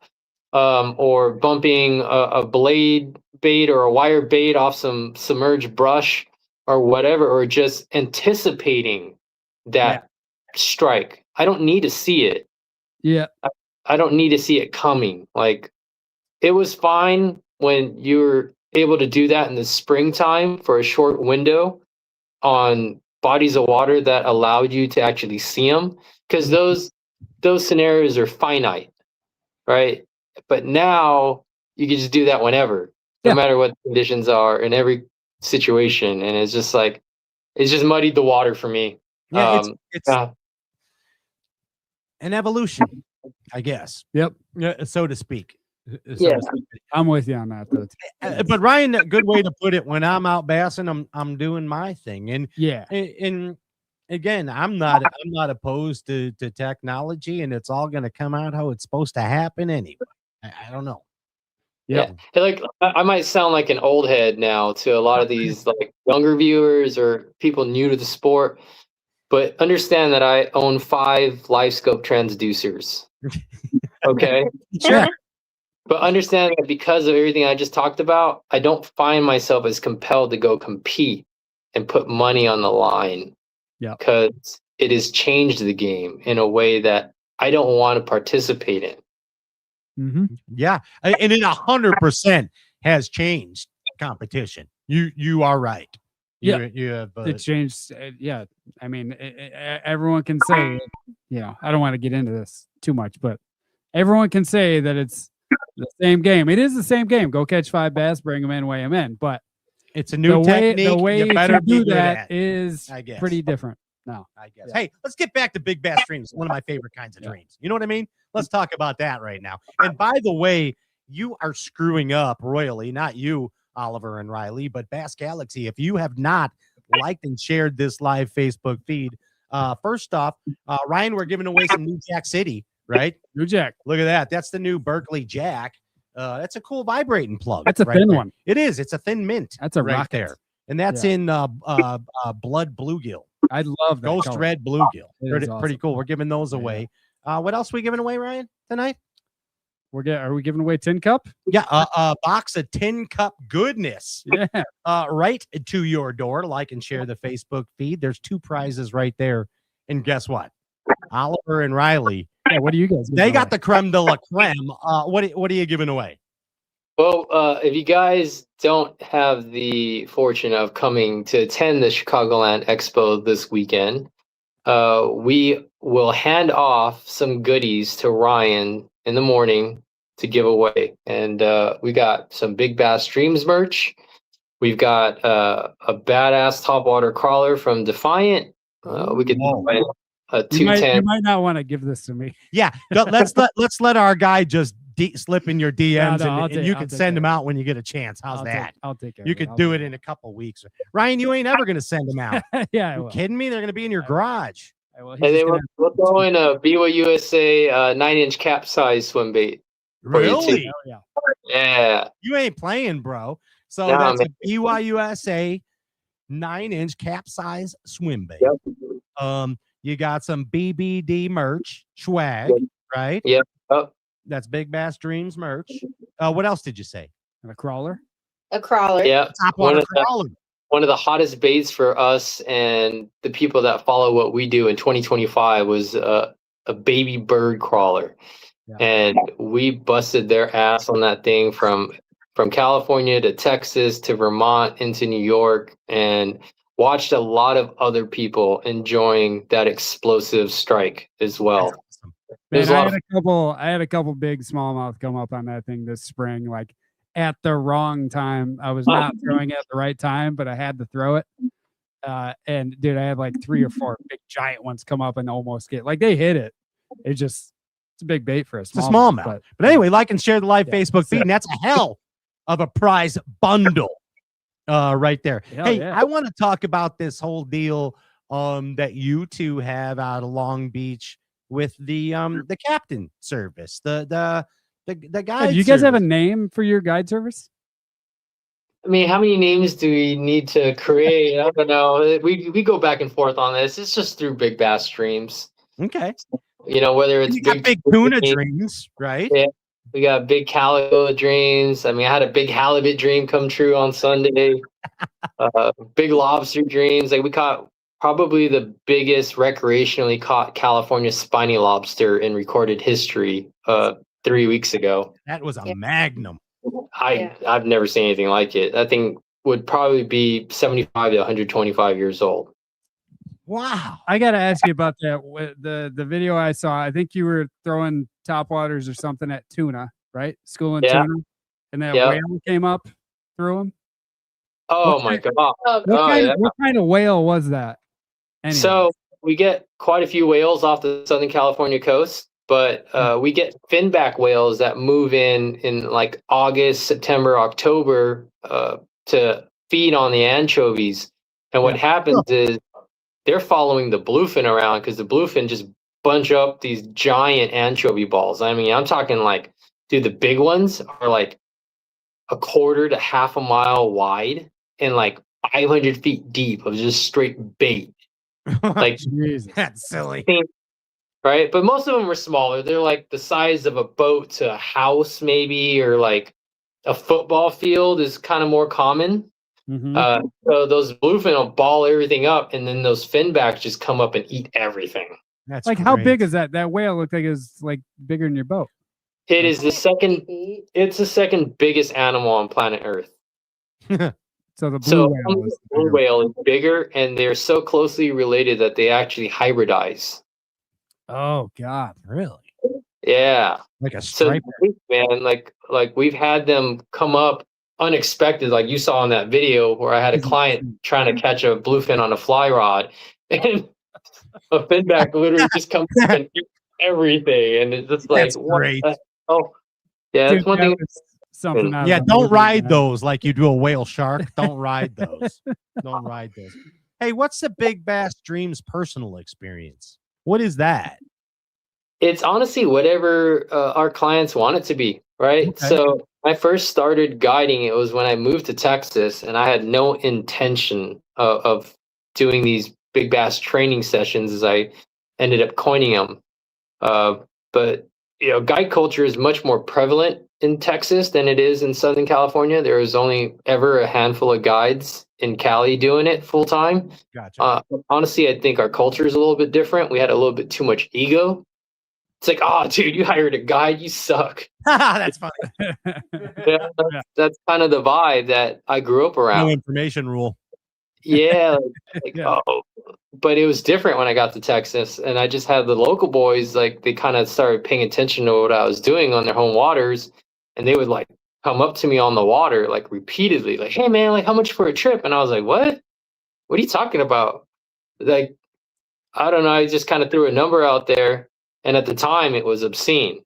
[SPEAKER 10] or bumping a blade bait or a wire bait off some submerged brush or whatever, or just anticipating that strike. I don't need to see it.
[SPEAKER 6] Yeah,
[SPEAKER 10] I don't need to see it coming. Like it was fine when you were able to do that in the springtime for a short window on bodies of water that allowed you to actually see them, because those scenarios are finite, right? But now you can just do that whenever, no matter what the conditions are in every situation, and it's just like it's just muddied the water for me.
[SPEAKER 9] It's an evolution, I guess.
[SPEAKER 6] Yep,
[SPEAKER 9] so to speak.
[SPEAKER 6] I'm with you on that though.
[SPEAKER 9] But Ryan, a good way to put it, when I'm out bassing, I'm doing my thing, and and again, I'm not opposed to technology, and it's all going to come out how it's supposed to happen anyway. I don't know.
[SPEAKER 10] Yeah, like I might sound like an old head now to a lot of these like younger viewers or people new to the sport, but understand that I own 5 LiveScope transducers. Okay.
[SPEAKER 6] Sure.
[SPEAKER 10] But understand that because of everything I just talked about, I don't find myself as compelled to go compete and put money on the line.
[SPEAKER 6] Yeah.
[SPEAKER 10] Because it has changed the game in a way that I don't want to participate in.
[SPEAKER 6] Mm-hmm.
[SPEAKER 9] Yeah, and it 100% has changed competition. You are right. You have
[SPEAKER 6] it changed. Yeah, I mean, everyone can say, I don't want to get into this too much, but everyone can say that it's the same game. It is the same game. Go catch 5 bass, bring them in, weigh them in. But
[SPEAKER 9] it's a new technique.
[SPEAKER 6] The way
[SPEAKER 9] you better
[SPEAKER 6] to do
[SPEAKER 9] be
[SPEAKER 6] that
[SPEAKER 9] good
[SPEAKER 6] is
[SPEAKER 9] I guess.
[SPEAKER 6] pretty different now.
[SPEAKER 9] I guess. Hey, let's get back to big bass dreams. One of my favorite kinds of dreams. You know what I mean? Let's talk about that right now. And by the way, you are screwing up royally. Not you, Oliver and Riley, but Bass Galaxy. If you have not liked and shared this live Facebook feed, first off, Ryan, we're giving away some new Jack City, right?
[SPEAKER 6] New Jack.
[SPEAKER 9] Look at that. That's the new Berkeley Jack. That's a cool vibrating plug.
[SPEAKER 6] That's a thin one.
[SPEAKER 9] It is. It's a thin mint.
[SPEAKER 6] That's a
[SPEAKER 9] right
[SPEAKER 6] rocket
[SPEAKER 9] there. And that's in blood bluegill.
[SPEAKER 6] I love that
[SPEAKER 9] Ghost
[SPEAKER 6] color.
[SPEAKER 9] red bluegill. Pretty
[SPEAKER 6] awesome.
[SPEAKER 9] cool. We're giving those away. What else are we giving away, Ryan, tonight?
[SPEAKER 6] Are we giving away tin cup?
[SPEAKER 9] Yeah, a box of tin cup goodness.
[SPEAKER 6] Yeah.
[SPEAKER 9] Right to your door. Like and share the Facebook feed. There's 2 prizes right there. And guess what? Oliver and Riley.
[SPEAKER 6] Yeah, what do you guys?
[SPEAKER 9] They got the creme de la creme. What are you giving away?
[SPEAKER 10] Well, if you guys don't have the fortune of coming to attend the Chicagoland Expo this weekend, we will hand off some goodies to Ryan in the morning to give away. And we got some Big Bass Dreams merch. We've got a badass topwater crawler from Defiant. We could a 210.
[SPEAKER 6] You might not want to give this to me.
[SPEAKER 9] Yeah, let's let our guy just slip in your DMs,
[SPEAKER 6] No,
[SPEAKER 9] and you can send him out when you get a chance. How's that?
[SPEAKER 6] I'll take it.
[SPEAKER 9] You could do it in a couple weeks. Ryan, you ain't ever going to send them out.
[SPEAKER 6] Yeah,
[SPEAKER 9] you kidding me? They're going to be in your garage.
[SPEAKER 10] And then we'll throw in a BYUSA 9-inch capsize swim bait.
[SPEAKER 9] Really?
[SPEAKER 10] Yeah.
[SPEAKER 9] You ain't playing, bro. So
[SPEAKER 10] No,
[SPEAKER 9] that's
[SPEAKER 10] man.
[SPEAKER 9] a BYUSA 9-inch capsize swim bait.
[SPEAKER 10] Yep.
[SPEAKER 9] You got some BBD merch, swag, right?
[SPEAKER 10] Yep. Oh.
[SPEAKER 9] That's Big Bass Dreams merch. What else did you say?
[SPEAKER 6] And a crawler?
[SPEAKER 11] A crawler.
[SPEAKER 10] Yeah.
[SPEAKER 9] Topwater crawler.
[SPEAKER 10] One of the hottest baits for us and the people that follow what we do in 2025 was a baby bird crawler.
[SPEAKER 6] Yeah.
[SPEAKER 10] And we busted their ass on that thing from California to Texas to Vermont into New York, and watched a lot of other people enjoying that explosive strike as well.
[SPEAKER 6] Man, I had a couple big smallmouth come up on that thing this spring, like at the wrong time. I was not throwing it at the right time, but I had to throw it. And dude, I had like 3 or 4 big giant ones come up and almost get like they hit it. It's a big bait for us.
[SPEAKER 9] It's a smallmouth. But anyway, like and share the live Facebook feed, and that's a hell of a prize bundle right there. Hey, I want to talk about this whole deal that you two have out of Long Beach with the captain service, the guide.
[SPEAKER 6] Do you guys have a name for your guide service?
[SPEAKER 10] I mean, how many names do we need to create? I don't know. We go back and forth on this. It's just through Big Bass Dreams.
[SPEAKER 9] Okay.
[SPEAKER 10] You know, whether it's
[SPEAKER 9] big tuna dreams, right?
[SPEAKER 10] Yeah. We got big calico dreams. I mean, I had a big halibut dream come true on Sunday. Big lobster dreams. Like we caught probably the biggest recreationally caught California spiny lobster in recorded history 3 weeks ago.
[SPEAKER 9] That was a magnum.
[SPEAKER 10] I've never seen anything like it. That thing would probably be 75 to 125 years old.
[SPEAKER 9] Wow.
[SPEAKER 6] I got to ask you about that. The video I saw, I think you were throwing topwaters or something at tuna, right? Schooling tuna. And that whale came up through them.
[SPEAKER 10] Oh my God.
[SPEAKER 6] What kind of whale was that? Anyway.
[SPEAKER 10] So we get quite a few whales off the Southern California coast, but we get finback whales that move in like August, September, October to feed on the anchovies. And what happens is they're following the bluefin around because the bluefin just bunch up these giant anchovy balls. I mean, I'm talking like, dude, the big ones are like a quarter to half a mile wide and like 500 feet deep of just straight bait. Like
[SPEAKER 9] that's silly.
[SPEAKER 10] right? But most of them are smaller. They're like the size of a boat to a house, maybe, or like a football field is kind of more common. So those bluefin will ball everything up, and then those finbacks just come up and eat everything.
[SPEAKER 9] That's
[SPEAKER 6] like, how big is that? That whale looked like it was like bigger than your boat.
[SPEAKER 10] It is the second. It's the second biggest animal on planet Earth.
[SPEAKER 6] So the blue whale
[SPEAKER 10] the
[SPEAKER 6] was
[SPEAKER 10] blue whale is bigger, and they're so closely related that they actually hybridize.
[SPEAKER 6] Oh God,
[SPEAKER 9] really?
[SPEAKER 10] Yeah,
[SPEAKER 9] like a
[SPEAKER 10] so
[SPEAKER 9] striper.
[SPEAKER 10] man, like we've had them come up unexpected, like you saw in that video where I had a client trying to catch a bluefin on a fly rod, and a finback literally just comes up and eats everything, and it's just like,
[SPEAKER 9] That's great.
[SPEAKER 10] Oh, yeah,
[SPEAKER 6] Dude,
[SPEAKER 10] that's one
[SPEAKER 6] that
[SPEAKER 10] thing.
[SPEAKER 6] was something. out of
[SPEAKER 9] Yeah,
[SPEAKER 6] a
[SPEAKER 9] don't
[SPEAKER 6] movie,
[SPEAKER 9] ride
[SPEAKER 6] man.
[SPEAKER 9] those like you do a whale shark. Don't ride those. Don't ride those. Hey, what's the Big Bass Dreams personal experience? What is that?
[SPEAKER 10] It's honestly whatever our clients want it to be, right?
[SPEAKER 9] Okay.
[SPEAKER 10] So I first started guiding, it was when I moved to Texas, and I had no intention of doing these big bass training sessions, as I ended up coining them. But guide culture is much more prevalent in Texas than it is in Southern California. There is only ever a handful of guides in Cali doing it full time.
[SPEAKER 9] Gotcha.
[SPEAKER 10] Honestly, I think our culture is a little bit different. We had a little bit too much ego. It's like, oh, dude, you hired a guide, you suck.
[SPEAKER 9] That's funny.
[SPEAKER 10] That's kind of the vibe that I grew up around.
[SPEAKER 9] No information rule.
[SPEAKER 10] Yeah, oh, but it was different when I got to Texas, and I just had the local boys, like, they kind of started paying attention to what I was doing on their home waters, and they would like come up to me on the water like repeatedly, like, hey man, like, how much for a trip? And I was like, what are you talking about? Like, I don't know, I just kind of threw a number out there, and at the time it was obscene,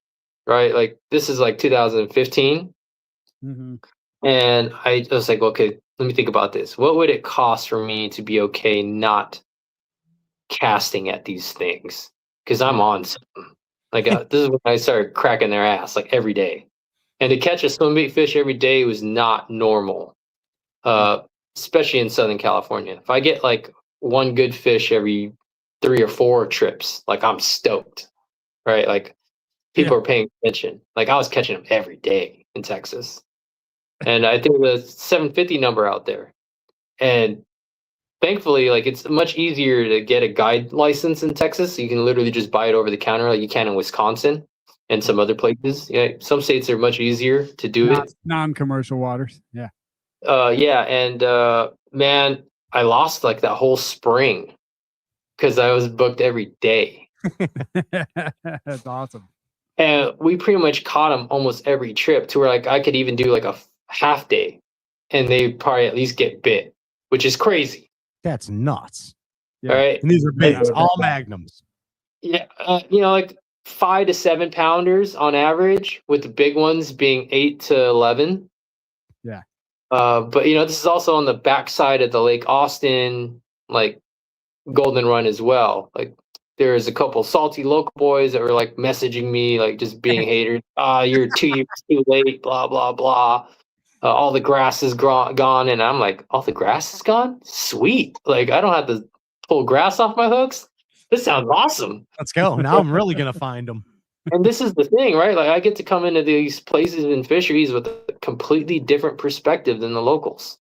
[SPEAKER 10] right? Like, this is like 2015. And I was like, okay, let me think about this. What would it cost for me to be okay not casting at these things? Because I'm on something. Like, this is when I started cracking their ass like every day. And to catch a swimbait fish every day was not normal, especially in Southern California. If I get like one good fish every 3 or 4 trips, like, I'm stoked, right? Like, people are paying attention. Like, I was catching them every day in Texas. And I think the 750 number out there. And thankfully, like, it's much easier to get a guide license in Texas. You can literally just buy it over the counter like you can in Wisconsin and some other places. Yeah, some states are much easier to do it.
[SPEAKER 6] Non-commercial waters. Yeah.
[SPEAKER 10] Yeah, and man, I lost like that whole spring because I was booked every day.
[SPEAKER 6] That's awesome.
[SPEAKER 10] And we pretty much caught them almost every trip, to where like I could even do like a half day and they probably at least get bit, which is crazy.
[SPEAKER 9] That's nuts.
[SPEAKER 10] All right.
[SPEAKER 9] And these are big, all magnums.
[SPEAKER 10] Yeah. Like 5 to 7 pounders on average, with the big ones being 8 to 11.
[SPEAKER 6] Yeah.
[SPEAKER 10] But this is also on the backside of the Lake Austin, like, Golden Run as well. Like, there's a couple salty local boys that were like messaging me, like, just being haters. You're 2 years too late, blah, blah, blah. All the grass is gone. And I'm like, all the grass is gone? Sweet. Like, I don't have to pull grass off my hooks. This sounds awesome.
[SPEAKER 9] Let's go. Now I'm really going to find them.
[SPEAKER 10] And this is the thing, right? Like, I get to come into these places and fisheries with a completely different perspective than the locals.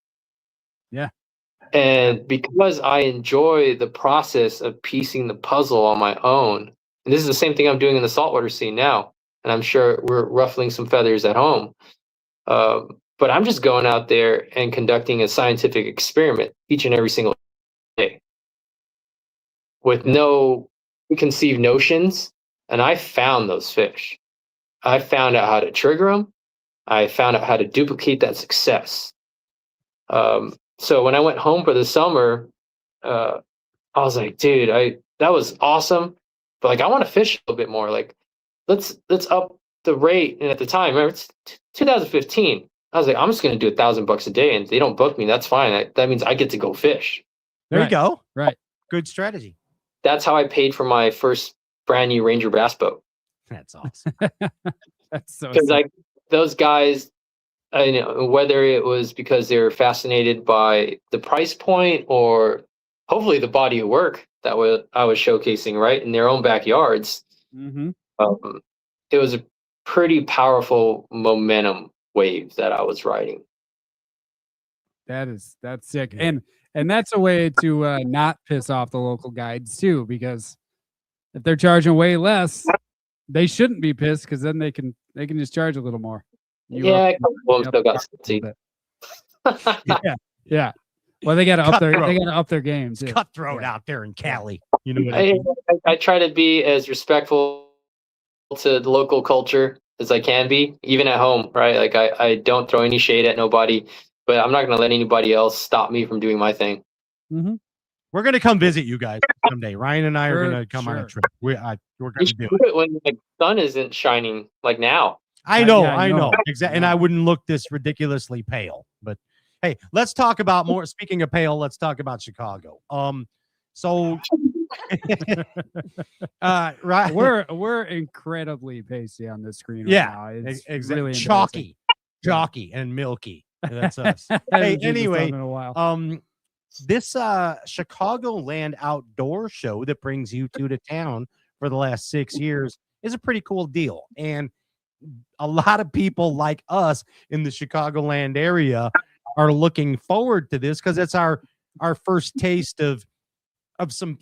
[SPEAKER 6] Yeah.
[SPEAKER 10] And because I enjoy the process of piecing the puzzle on my own, and this is the same thing I'm doing in the saltwater scene now, and I'm sure we're ruffling some feathers at home. But I'm just going out there and conducting a scientific experiment each and every single day with no preconceived notions. And I found those fish. I found out how to trigger them. I found out how to duplicate that success. So when I went home for the summer, I was like, dude, that was awesome. But like, I want to fish a little bit more. Like, let's up the rate. And at the time, remember, it's 2015. I was like, I'm just going to do $1,000 a day, and if they don't book me, that's fine. That means I get to go fish.
[SPEAKER 9] There you go.
[SPEAKER 6] Right.
[SPEAKER 9] Good strategy.
[SPEAKER 10] That's how I paid for my first brand new Ranger bass boat.
[SPEAKER 9] That's awesome.
[SPEAKER 6] That's so
[SPEAKER 10] Because
[SPEAKER 6] sick.
[SPEAKER 10] like those guys, whether it was because they were fascinated by the price point or hopefully the body of work that I was showcasing right in their own backyards,
[SPEAKER 6] Mm-hmm.
[SPEAKER 10] It was a pretty powerful momentum wave that I was riding.
[SPEAKER 6] That's sick. And that's a way to not piss off the local guides too, because if they're charging way less, they shouldn't be pissed because then they can just charge a little more.
[SPEAKER 10] A couple of them still got
[SPEAKER 6] salty. Yeah. Well, they got to up their games.
[SPEAKER 9] It's cutthroat out there in Cali. You know what I mean?
[SPEAKER 10] I try to be as respectful to the local culture as I can be, even at home, right? Like I don't throw any shade at nobody, but I'm not going to let anybody else stop me from doing my thing.
[SPEAKER 6] Mm-hmm.
[SPEAKER 9] We're going to come visit you guys someday. Ryan and I are going to come on a trip. We're going to do it
[SPEAKER 10] when the sun isn't shining like now.
[SPEAKER 9] I know. Exactly. And I wouldn't look this ridiculously pale, but hey, let's talk about more. Speaking of pale, let's talk about Chicago. So right,
[SPEAKER 6] we're incredibly pasty on this screen. Right now. It's
[SPEAKER 9] exactly.
[SPEAKER 6] Really
[SPEAKER 9] chalky and milky. That's us. Hey, anyway, this Chicagoland outdoor show that brings you two to town for the last 6 years is a pretty cool deal, and a lot of people like us in the Chicagoland area are looking forward to this because it's our first taste of some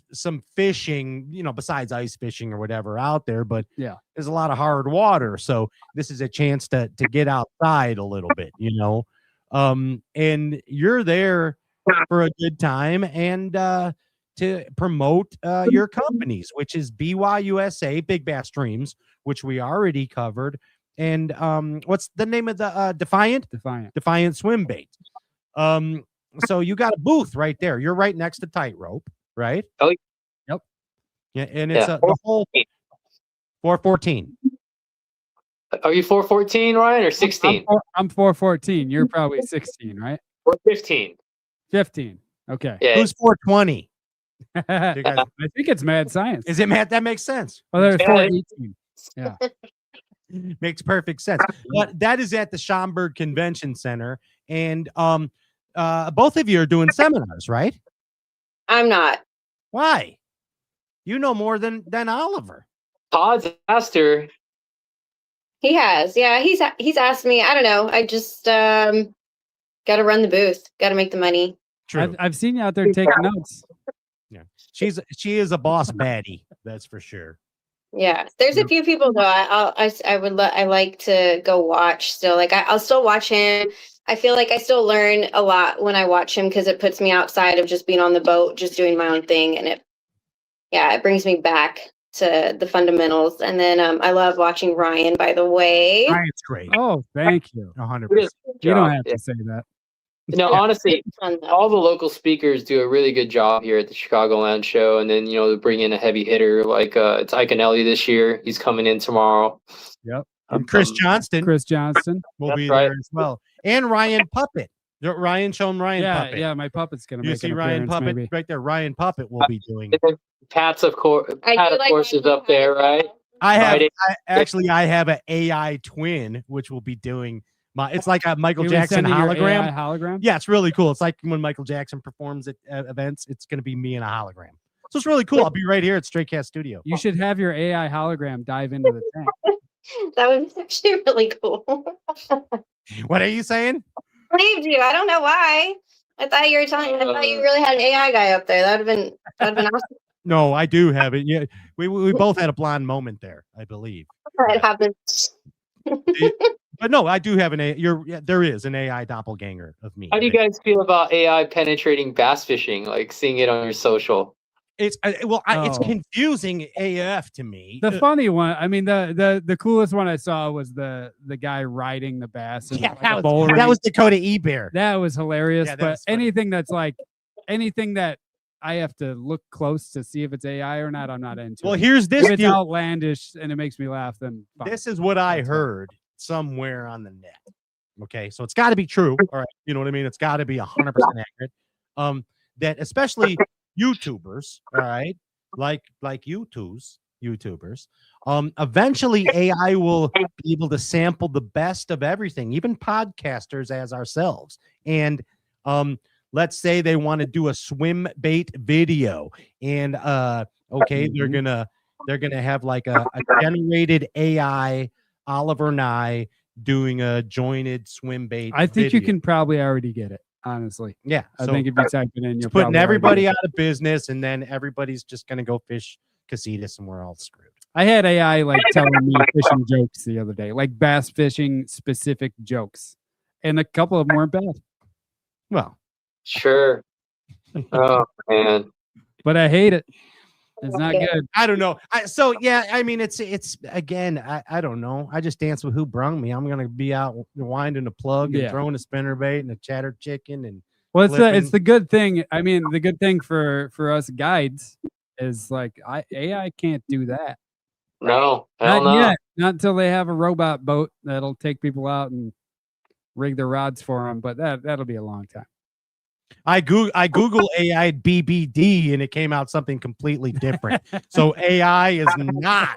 [SPEAKER 9] fishing, besides ice fishing or whatever out there, but there's a lot of hard water, so this is a chance to get outside a little bit, and you're there for a good time and to promote your companies, which is BYUSA, Big Bass Streams, which we already covered, and what's the name of the Defiant Swim Bait. So you got a booth right there. You're right next to Tightrope, right?
[SPEAKER 10] Oh,
[SPEAKER 6] yep.
[SPEAKER 9] Yeah, and it's the whole 414.
[SPEAKER 10] Are you 414, Ryan, or 16?
[SPEAKER 6] I'm 414. You're probably 16, right?
[SPEAKER 10] Or 15.
[SPEAKER 6] 15. Okay.
[SPEAKER 10] Yeah.
[SPEAKER 9] Who's 420?
[SPEAKER 6] I think it's Mad Science.
[SPEAKER 9] Is it Mad? That makes sense.
[SPEAKER 6] Oh, there's 418. Yeah.
[SPEAKER 9] Makes perfect sense. But that is at the Schaumburg Convention Center, and both of you are doing seminars, right?
[SPEAKER 11] I'm not.
[SPEAKER 9] Why? You know more than Oliver.
[SPEAKER 10] Todd's asked her.
[SPEAKER 11] He has. Yeah, he's asked me. I don't know. I just got to run the booth. Got to make the money.
[SPEAKER 9] True.
[SPEAKER 6] I've seen you out there taking notes.
[SPEAKER 9] Yeah, she is a boss baddie. That's for sure.
[SPEAKER 11] Yeah, there's a few people though. I like to go watch still. Like I'll still watch him. I feel like I still learn a lot when I watch him because it puts me outside of just being on the boat, just doing my own thing, and it brings me back to the fundamentals. And then I love watching Ryan. By the way,
[SPEAKER 9] Ryan's great.
[SPEAKER 6] Oh, thank you.
[SPEAKER 9] 100%.
[SPEAKER 6] You don't have to say that.
[SPEAKER 10] Honestly, all the local speakers do a really good job here at the Chicagoland show. And then, they bring in a heavy hitter like it's Ike Anelli this year. He's coming in tomorrow.
[SPEAKER 6] Yep.
[SPEAKER 9] And Chris Johnston will be there as well. And Ryan Puppet. Ryan Puppet.
[SPEAKER 6] Yeah, my Puppet's going to make
[SPEAKER 9] an
[SPEAKER 6] appearance,
[SPEAKER 9] Ryan Puppet
[SPEAKER 6] maybe.
[SPEAKER 9] right there. Ryan Puppet will be doing.
[SPEAKER 10] Pat, of course, is up there, right?
[SPEAKER 9] I have an AI twin, which will be doing it's like a Michael Jackson hologram.
[SPEAKER 6] Hologram?
[SPEAKER 9] Yeah, it's really cool. It's like when Michael Jackson performs at events, it's going to be me in a hologram. So it's really cool. I'll be right here at Stray Cat Studio.
[SPEAKER 6] You should have your AI hologram dive into the tank.
[SPEAKER 11] That would be actually really cool.
[SPEAKER 9] What are you saying?
[SPEAKER 11] I believed you. I don't know why. I thought you really had an AI guy up there. That'd have been awesome.
[SPEAKER 9] No, I do have it. Yeah, we both had a blonde moment there, I believe.
[SPEAKER 11] It happens.
[SPEAKER 9] But no, I do have there is an AI doppelganger of me.
[SPEAKER 10] How do you guys feel about AI penetrating bass fishing? Like seeing it on your social?
[SPEAKER 9] It's it's confusing AF to me.
[SPEAKER 6] The funny one, I mean, the coolest one I saw was the guy riding the bass.
[SPEAKER 9] Yeah, that was Dakota E-Bear.
[SPEAKER 6] That was hilarious.
[SPEAKER 9] Yeah,
[SPEAKER 6] but anything that I have to look close to see if it's AI or not, I'm not into.
[SPEAKER 9] Well,
[SPEAKER 6] it.
[SPEAKER 9] here's this.
[SPEAKER 6] If it's outlandish and it makes me laugh, then fine.
[SPEAKER 9] This is what I heard somewhere on the net. Okay, so it's got to be true. All right, you know what I mean? It's got to be 100% accurate. That especially YouTubers, all right, like YouTubers. Eventually AI will be able to sample the best of everything, even podcasters as ourselves. And let's say they want to do a swim bait video, and they're gonna they're going to have like a generated AI Oliver Nye doing a jointed swim bait.
[SPEAKER 6] I think you
[SPEAKER 9] video.
[SPEAKER 6] can probably already get it, honestly.
[SPEAKER 9] Yeah.
[SPEAKER 6] I
[SPEAKER 9] so
[SPEAKER 6] think if you type it in,
[SPEAKER 9] it's
[SPEAKER 6] you're
[SPEAKER 9] putting
[SPEAKER 6] probably
[SPEAKER 9] everybody
[SPEAKER 6] already
[SPEAKER 9] out of business, and then everybody's just going to go fish casitas, and we're all screwed.
[SPEAKER 6] I had AI like telling me fishing jokes the other day, like bass fishing specific jokes, and a couple of them weren't bad.
[SPEAKER 9] Well,
[SPEAKER 10] Sure. Oh man.
[SPEAKER 6] But I hate it. It's not good.
[SPEAKER 9] I don't know. I mean, it's again, I don't know. I just dance with who brung me. I'm gonna be out winding a plug and throwing a spinnerbait and a chatter chicken and.
[SPEAKER 6] Well, it's the good thing. I mean, the good thing for us guides is like AI can't do that.
[SPEAKER 10] No,
[SPEAKER 6] Not
[SPEAKER 10] no.
[SPEAKER 6] yet. Not until they have a robot boat that'll take people out and rig their rods for them. But that'll be a long time.
[SPEAKER 9] I Google AI BBD and it came out something completely different. So AI is not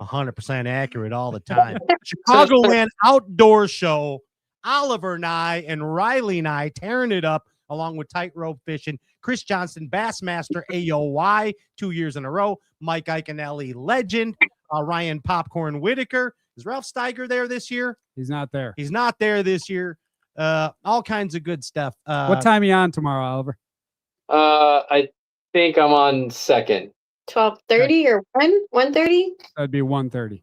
[SPEAKER 9] 100% accurate all the time. Chicagoland Outdoor Show, Oliver Ngy and Riley Ngy tearing it up along with Tightrope Fishing. Chris Johnson, Bassmaster AOY, 2 years in a row. Mike Iconelli, legend. Ryan Popcorn Whitaker. Is Ralph Steiger there this year?
[SPEAKER 6] He's not there.
[SPEAKER 9] He's not there this year. All kinds of good stuff.
[SPEAKER 6] What time are you on tomorrow, Oliver?
[SPEAKER 10] I think I'm on second.
[SPEAKER 11] 12:30 or 1:30?
[SPEAKER 6] That'd be 1:30.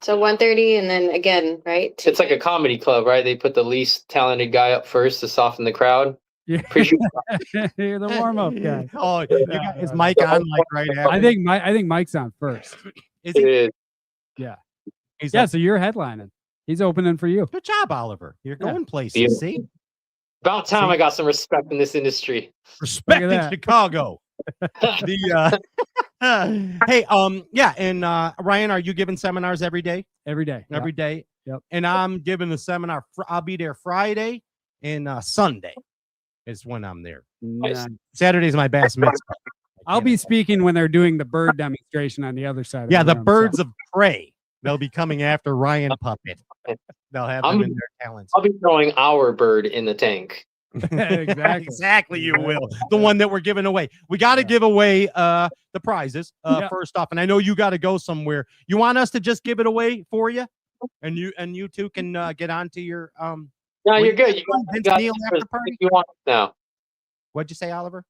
[SPEAKER 11] So 1:30 and then again, right?
[SPEAKER 10] It's like a comedy club, right? They put the least talented guy up first to soften the crowd.
[SPEAKER 6] Yeah. You're the warm-up guy.
[SPEAKER 9] Oh, is Mike on like right after?
[SPEAKER 6] I think Mike's on first.
[SPEAKER 9] Is he?
[SPEAKER 6] Yeah.
[SPEAKER 9] He's
[SPEAKER 6] yeah, so you're headlining. He's opening for you.
[SPEAKER 9] Good job, Oliver. You're going places. See?
[SPEAKER 10] About time I got some respect in this industry.
[SPEAKER 9] Respect in Chicago. Hey, yeah, and Ryan, are you giving seminars every day?
[SPEAKER 6] Every day.
[SPEAKER 9] Every day.
[SPEAKER 6] Yep.
[SPEAKER 9] And I'm giving the seminar. I'll be there Friday and Sunday is when I'm there.
[SPEAKER 6] Nice.
[SPEAKER 9] Saturday's my bass mitzvah.
[SPEAKER 6] I'll be speaking when they're doing the bird demonstration on the other side.
[SPEAKER 9] Yeah,
[SPEAKER 6] of
[SPEAKER 9] the
[SPEAKER 6] room,
[SPEAKER 9] birds of prey. They'll be coming after Ryan Puppet. They'll have them in their talents.
[SPEAKER 10] I'll be throwing our bird in the tank.
[SPEAKER 6] Exactly.
[SPEAKER 9] Exactly, you will. The one that we're giving away. We got to give away the prizes first off, and I know you got to go somewhere. You want us to just give it away for you, and you two can get onto your
[SPEAKER 10] No, you're good. You got
[SPEAKER 9] Neil
[SPEAKER 10] us
[SPEAKER 9] after
[SPEAKER 10] for as long
[SPEAKER 9] party?
[SPEAKER 10] as you want us now.
[SPEAKER 9] What'd you say, Oliver?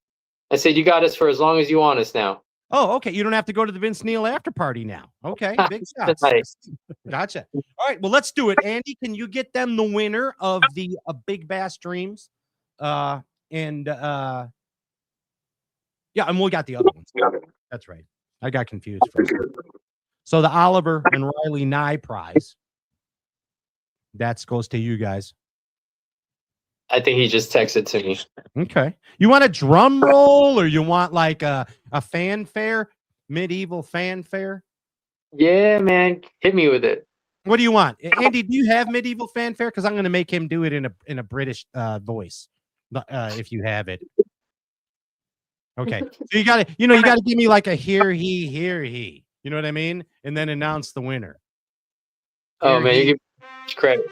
[SPEAKER 10] I said you got us for as long as you want us now.
[SPEAKER 9] Oh, okay. You don't have to go to the Vince Neil after party now. Okay, big shots.
[SPEAKER 10] Nice.
[SPEAKER 9] Gotcha. All right, well, let's do it. Andy, can you get them the winner of the Big Bass Dreams? Yeah, and we got the other ones. That's right. I got confused for a second. So the Oliver and Riley Ngy prize. That goes to you guys.
[SPEAKER 10] I think he just texted to me.
[SPEAKER 9] Okay. You want a drum roll or you want like a fanfare, medieval fanfare?
[SPEAKER 10] Yeah, man. Hit me with it.
[SPEAKER 9] What do you want? Andy, do you have medieval fanfare? Because I'm going to make him do it in a British voice, if you have it. Okay. So you got to give me like a hear he. You know what I mean? And then announce the winner.
[SPEAKER 10] Oh, man. You give me credit.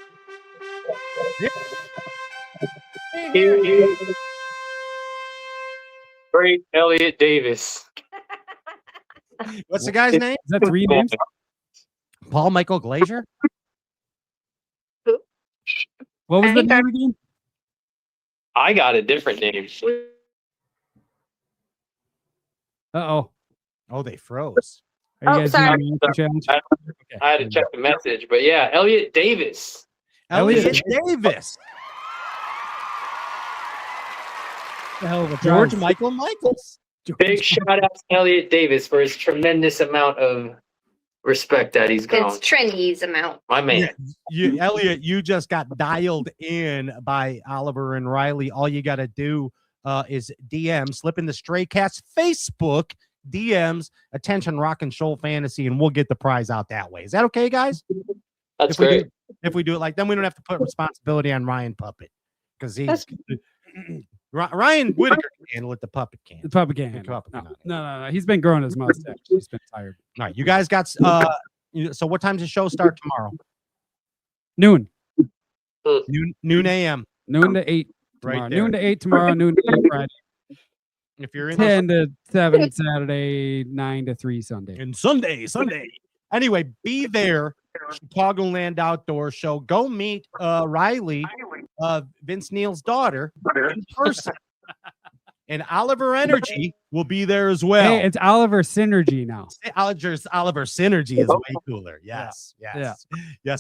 [SPEAKER 10] Here. Great Elliot Davis.
[SPEAKER 9] What's the guy's name?
[SPEAKER 6] Is that 3 names?
[SPEAKER 9] Paul Michael Glazier?
[SPEAKER 6] What was the name again?
[SPEAKER 10] I got a different name.
[SPEAKER 6] Uh-oh.
[SPEAKER 9] Oh, they froze.
[SPEAKER 6] Are you guys
[SPEAKER 11] sorry.
[SPEAKER 6] doing the challenge?
[SPEAKER 10] I had to check the message, but yeah, Elliot Davis.
[SPEAKER 9] Elliot Davis.
[SPEAKER 6] The hell of a
[SPEAKER 9] George
[SPEAKER 6] prize.
[SPEAKER 9] Michael Michaels.
[SPEAKER 10] Big shout out to Elliot Davis for his tremendous amount of respect that he's gone.
[SPEAKER 11] It's Trinity's amount.
[SPEAKER 10] My man.
[SPEAKER 9] Elliot, you just got dialed in by Oliver and Riley. All you got to do is DM, slip in the Stray Cats Facebook DMs, attention rock and show fantasy, and we'll get the prize out that way. Is that okay, guys?
[SPEAKER 10] That's great.
[SPEAKER 9] If we do it like, then we don't have to put responsibility on Ryan Puppet because he's Ryan Whitaker can handle it. The puppet can.
[SPEAKER 6] The puppet can. No. He's been growing his mustache. He's been tired.
[SPEAKER 9] All right, you guys got. So what time does the show start tomorrow?
[SPEAKER 6] Noon.
[SPEAKER 9] Noon a.m.
[SPEAKER 6] Noon to 8 tomorrow.
[SPEAKER 9] Right there.
[SPEAKER 6] Noon to 8 tomorrow. Noon to 8 Friday.
[SPEAKER 9] If you're in
[SPEAKER 6] 10 to 7 Saturday, 9 to 3 Sunday.
[SPEAKER 9] And Sunday. Anyway, be there. Chicagoland Outdoor Show. Go meet Riley, Vince Neil's daughter, in person. And Oliver Energy will be there as well.
[SPEAKER 6] Hey, it's Oliver Synergy now.
[SPEAKER 9] Oliver Synergy is way cooler. Yes.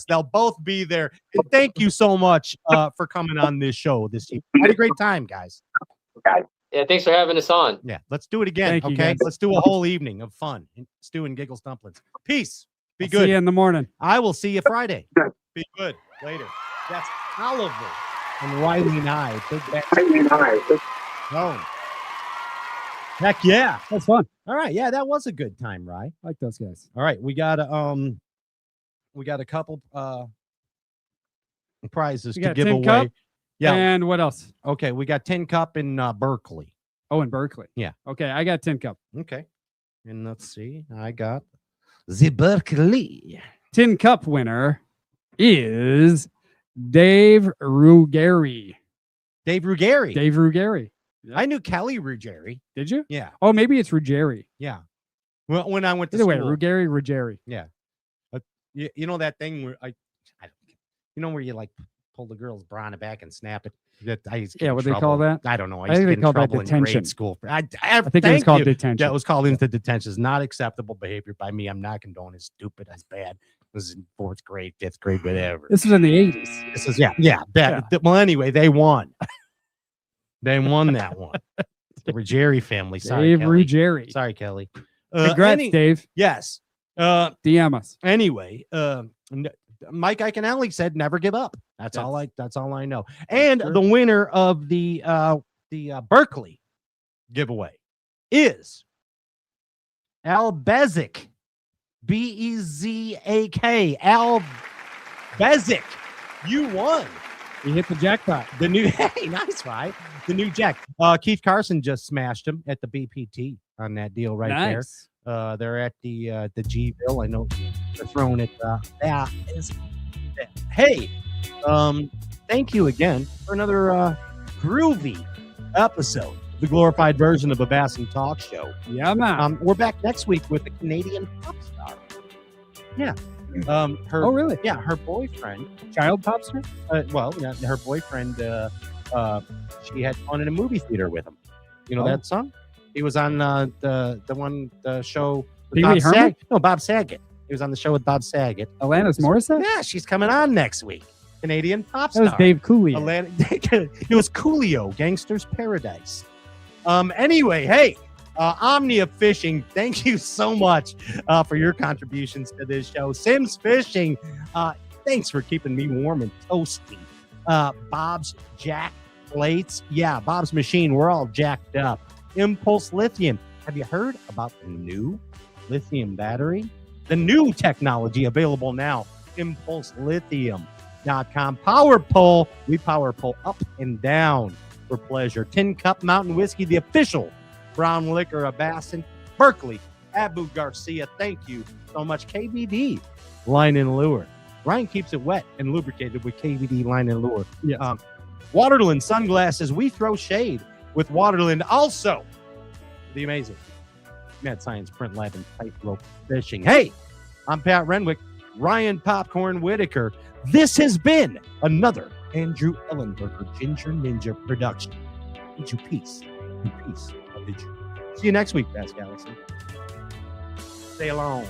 [SPEAKER 9] They'll both be there. And thank you so much for coming on this show this evening. I had a great time, guys.
[SPEAKER 10] Yeah, thanks for having us on.
[SPEAKER 9] Yeah, let's do it again.
[SPEAKER 6] Thank you,
[SPEAKER 9] Okay,
[SPEAKER 6] guys.
[SPEAKER 9] let's do a whole evening of fun, stew and giggles dumplings. Peace. Be
[SPEAKER 6] I'll
[SPEAKER 9] good.
[SPEAKER 6] See you in the morning.
[SPEAKER 9] I will see you Friday. Be good. Later. That's Oliver and Riley Ngy. Big back. Oh. Heck yeah.
[SPEAKER 6] That's fun.
[SPEAKER 9] All right. Yeah, that was a good time, Rye.
[SPEAKER 6] I like those guys.
[SPEAKER 9] All right. We got a couple prizes
[SPEAKER 6] We
[SPEAKER 9] to
[SPEAKER 6] got
[SPEAKER 9] give
[SPEAKER 6] Tin
[SPEAKER 9] away.
[SPEAKER 6] Cup.
[SPEAKER 9] Yeah.
[SPEAKER 6] And what else?
[SPEAKER 9] Okay, we got Tin Cup in Berkeley.
[SPEAKER 6] Oh, in Berkeley.
[SPEAKER 9] Yeah.
[SPEAKER 6] Okay, I got Tin Cup.
[SPEAKER 9] Okay. And let's see. I got the Berkeley.
[SPEAKER 6] Tin Cup winner is Dave Ruggieri.
[SPEAKER 9] Dave Ruggieri.
[SPEAKER 6] Dave Ruggieri.
[SPEAKER 9] I knew Kelly Ruggieri.
[SPEAKER 6] Did you?
[SPEAKER 9] Yeah.
[SPEAKER 6] Oh, maybe it's Ruggieri.
[SPEAKER 9] Yeah. Well, when I went to
[SPEAKER 6] Either way,
[SPEAKER 9] school.
[SPEAKER 6] Ruggieri.
[SPEAKER 9] Yeah. You know that thing where where you like pull the girl's bra in the back and snap it?
[SPEAKER 6] What they call that?
[SPEAKER 9] I don't know.
[SPEAKER 6] I think they call that
[SPEAKER 9] in
[SPEAKER 6] detention.
[SPEAKER 9] grade school. I
[SPEAKER 6] think it was called detention.
[SPEAKER 9] Yeah, it was called into detention. It's not acceptable behavior by me. I'm not condoning it. Stupid. That's bad. This is in 4th grade, 5th grade, whatever.
[SPEAKER 6] This was in the 80s.
[SPEAKER 9] This is bad. Well, anyway, they won. They won that one. The Ruggieri family. Sorry,
[SPEAKER 6] Dave
[SPEAKER 9] Kelly.
[SPEAKER 6] Ruggieri.
[SPEAKER 9] Sorry, Kelly.
[SPEAKER 6] Congrats, Dave.
[SPEAKER 9] Yes.
[SPEAKER 6] DM us.
[SPEAKER 9] Anyway, Mike Iaconelli said never give up. That's all I know. And the winner of the Berkeley giveaway is Al Bezic. Bezak. Al Bezic. You won.
[SPEAKER 6] You hit the jackpot.
[SPEAKER 9] The new hey, nice, right? The new jack. Keith Carson just smashed him at the BPT on that deal right there. They're at the G-Ville. I know they're throwing it. That is. Hey, thank you again for another groovy episode of the glorified version of a Babasson Talk Show.
[SPEAKER 6] Yeah, man.
[SPEAKER 9] We're back next week with a Canadian pop star. Yeah.
[SPEAKER 6] Oh, really?
[SPEAKER 9] Yeah, her boyfriend.
[SPEAKER 6] Child pop star?
[SPEAKER 9] Her boyfriend. She had fun in a movie theater with him. You know that song? He was on the show with
[SPEAKER 6] Pee Wee Herman?
[SPEAKER 9] Bob Saget. He was on the show with Bob Saget.
[SPEAKER 6] Alanis Morissette?
[SPEAKER 9] Yeah, she's coming on next week. Canadian pop star.
[SPEAKER 6] That was Dave Coolio.
[SPEAKER 9] It was Coolio, Gangster's Paradise. Anyway, hey, Omnia Fishing, thank you so much for your contributions to this show. Sims Fishing, thanks for keeping me warm and toasty. Bob's Jack Plates. Yeah, Bob's Machine, we're all jacked up. Impulse Lithium. Have you heard about the new lithium battery? The new technology available now. ImpulseLithium.com. Power Pole. We power pole up and down for pleasure. Tin Cup Mountain Whiskey, the official brown liquor of Babasson. Berkeley. Abu Garcia. Thank you so much. KVD Line and Lure. Ryan keeps it wet and lubricated with KVD Line and Lure.
[SPEAKER 6] Yes.
[SPEAKER 9] Waterland Sunglasses. We throw shade with Waterland. Also, the amazing Mad Science Print Lab and Tightrope Fishing. Hey, I'm Pat Renwick, Ryan Popcorn Whitaker. This has been another Andrew Ellenberger Ginger Ninja production. Bid you peace and peace. I bid you. See you next week, Bass Galaxy. Stay alone.